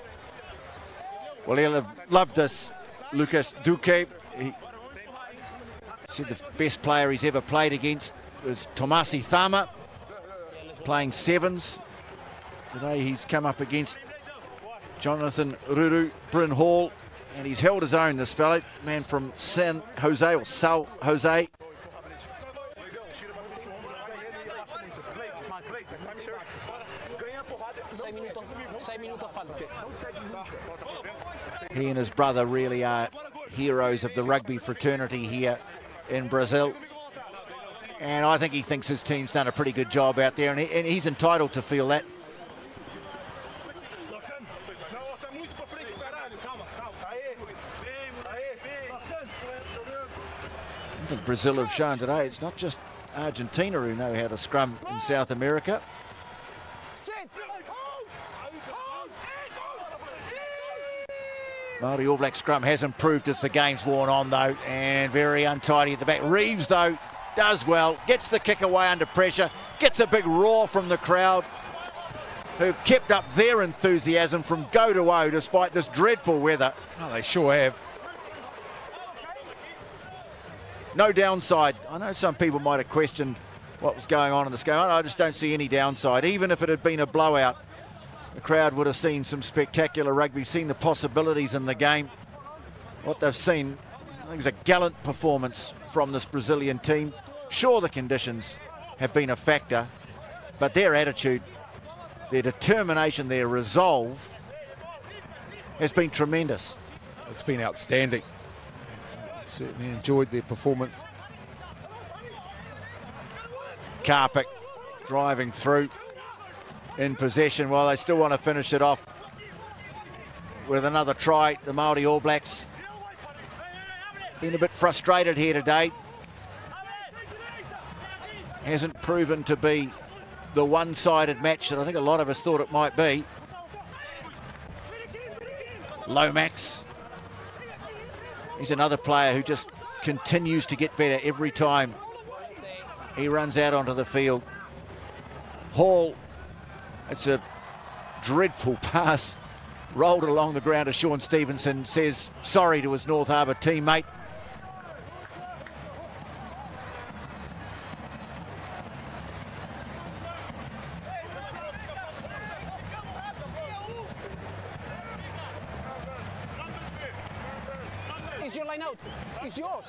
Well, he'll have loved this, Lucas Duque. He said the best player he's ever played against was Tomasi Thama, playing sevens. Today he's come up against Jonathan Ruru, Bryn Hall, and he's held his own, this fellow, man from San Jose, or São Jose. He and his brother really are heroes of the rugby fraternity here in Brazil. And I think he thinks his team's done a pretty good job out there, and he's entitled to feel that. I think Brazil have shown today it's not just Argentina who know how to scrum in South America. Māori All Black scrum has improved as the game's worn on, though, and very untidy at the back. Reeves, though, does well, gets the kick away under pressure, gets a big roar from the crowd, who've kept up their enthusiasm from go to O despite this dreadful weather. Oh, they sure have. No downside. I know some people might have questioned what was going on in this game. I just don't see any downside. Even if it had been a blowout, the crowd would have seen some spectacular rugby, seen the possibilities in the game. What they've seen, think it was a gallant performance from this Brazilian team. Sure, the conditions have been a factor, but their attitude, their determination, their resolve has been tremendous. It's been outstanding. Certainly enjoyed their performance. Karpik driving through in possession. Well, they still want to finish it off with another try. The Māori All Blacks been a bit frustrated here today. Hasn't proven to be the one-sided match that I think a lot of us thought it might be. Lomax. He's another player who just continues to get better every time he runs out onto the field. Hall, it's a dreadful pass, rolled along the ground as Sean Stevenson says sorry to his North Harbour teammate. Is your line out? It's yours.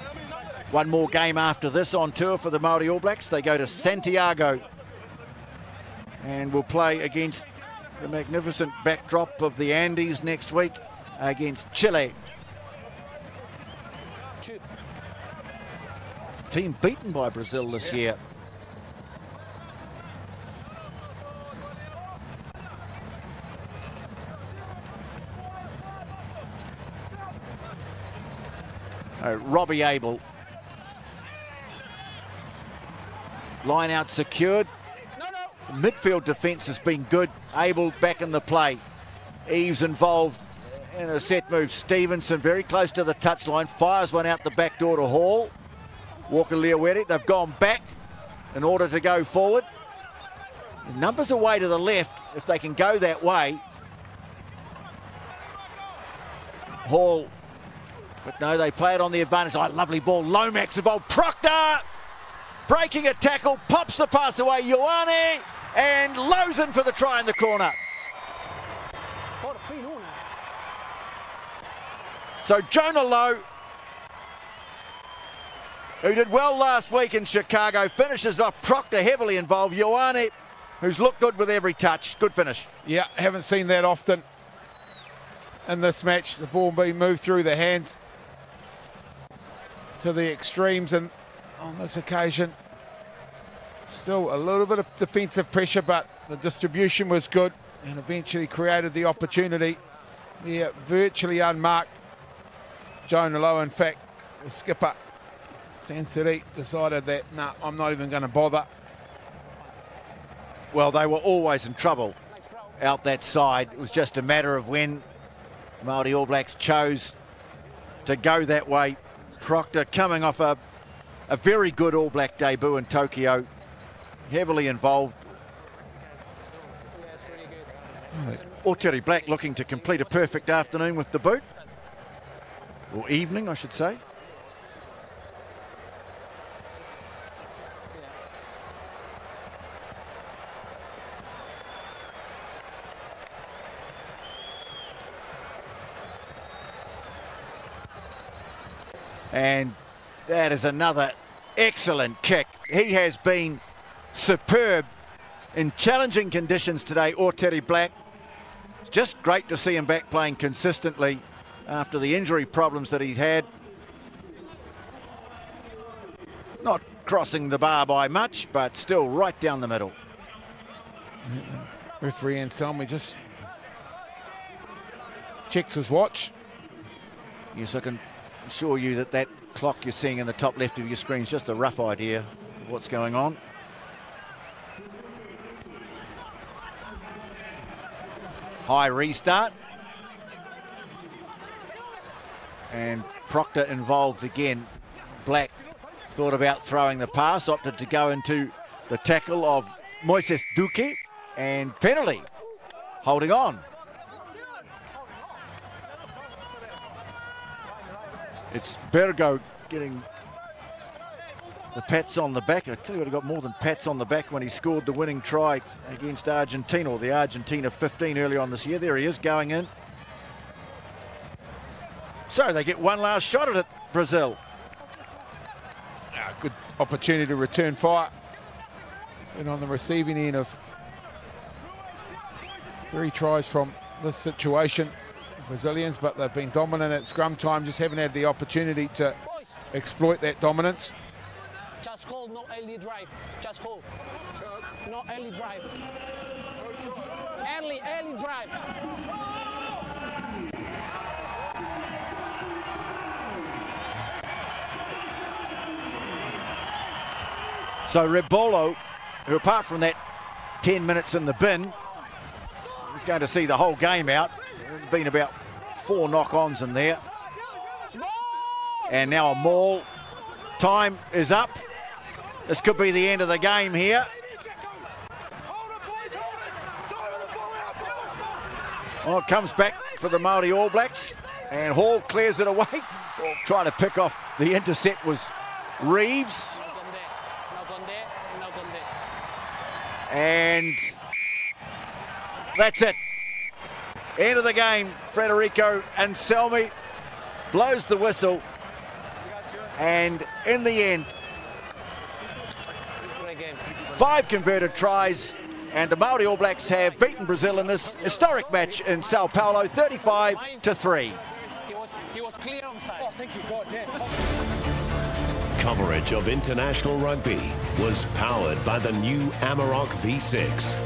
One more game after this on tour for the Māori All Blacks. They go to Santiago and will play against the magnificent backdrop of the Andes next week against Chile. Team beaten by Brazil this year. Robbie Abel. Line out secured. The midfield defence has been good. Abel back in the play. Eves involved in a set move. Stevenson very close to the touchline. Fires one out the back door to Hall. Walker Leawere. They've gone back in order to go forward. The numbers away to the left if they can go that way. Hall. But no, they play it on the advantage. Oh, lovely ball. Lomax involved. Proctor breaking a tackle, pops the pass away. Ioane and Lozen for the try in the corner. So Jonah Lowe, who did well last week in Chicago, finishes off. Proctor heavily involved. Ioane, who's looked good with every touch. Good finish. Yeah, haven't seen that often in this match. The ball being moved through the hands to the extremes, and on this occasion still a little bit of defensive pressure, but the distribution was good and eventually created the opportunity. Yeah, virtually unmarked. Jonah Lowe, in fact, the skipper Sansari decided that nah, I'm not even going to bother. Well, they were always in trouble out that side. It was just a matter of when Māori All Blacks chose to go that way. Proctor coming off a very good All Black debut in Tokyo, heavily involved. Auteri Black looking to complete a perfect afternoon with the boot, or evening I should say. And that is another excellent kick. He has been superb in challenging conditions today, Auteri Black. It's just great to see him back playing consistently after the injury problems that he's had. Not crossing the bar by much, but still right down the middle. Referee Anselmi just checks his watch. Yes, I can assure you that that clock you're seeing in the top left of your screen is just a rough idea of what's going on. High restart. And Proctor involved again. Black thought about throwing the pass, opted to go into the tackle of Moises Duque, and penalty, holding on. It's Bergo getting the pats on the back. I tell you what, he got more than pats on the back when he scored the winning try against Argentina, or the Argentina 15 earlier on this year. There he is going in. So they get one last shot at it. Brazil. Good opportunity to return fire. And on the receiving end of 3 tries from this situation, Brazilians, but they've been dominant at scrum time, just haven't had the opportunity to exploit that dominance. Just hold, no early drive. Just hold. No early drive. Early drive. So Rebolo, who apart from that 10 minutes in the bin, was going to see the whole game out. There's been about 4 knock-ons in there. And now a maul. Time is up. This could be the end of the game here. Well, it comes back for the Māori All Blacks, and Hall clears it away. Well, trying to pick off the intercept was Reeves. And that's it. End of the game. Frederico Anselmi blows the whistle. And in the end, 5 converted tries, and the Māori All Blacks have beaten Brazil in this historic match in Sao Paulo, 35-3. He was clear on side. I think he got that. Coverage of international rugby was powered by the new Amarok V6.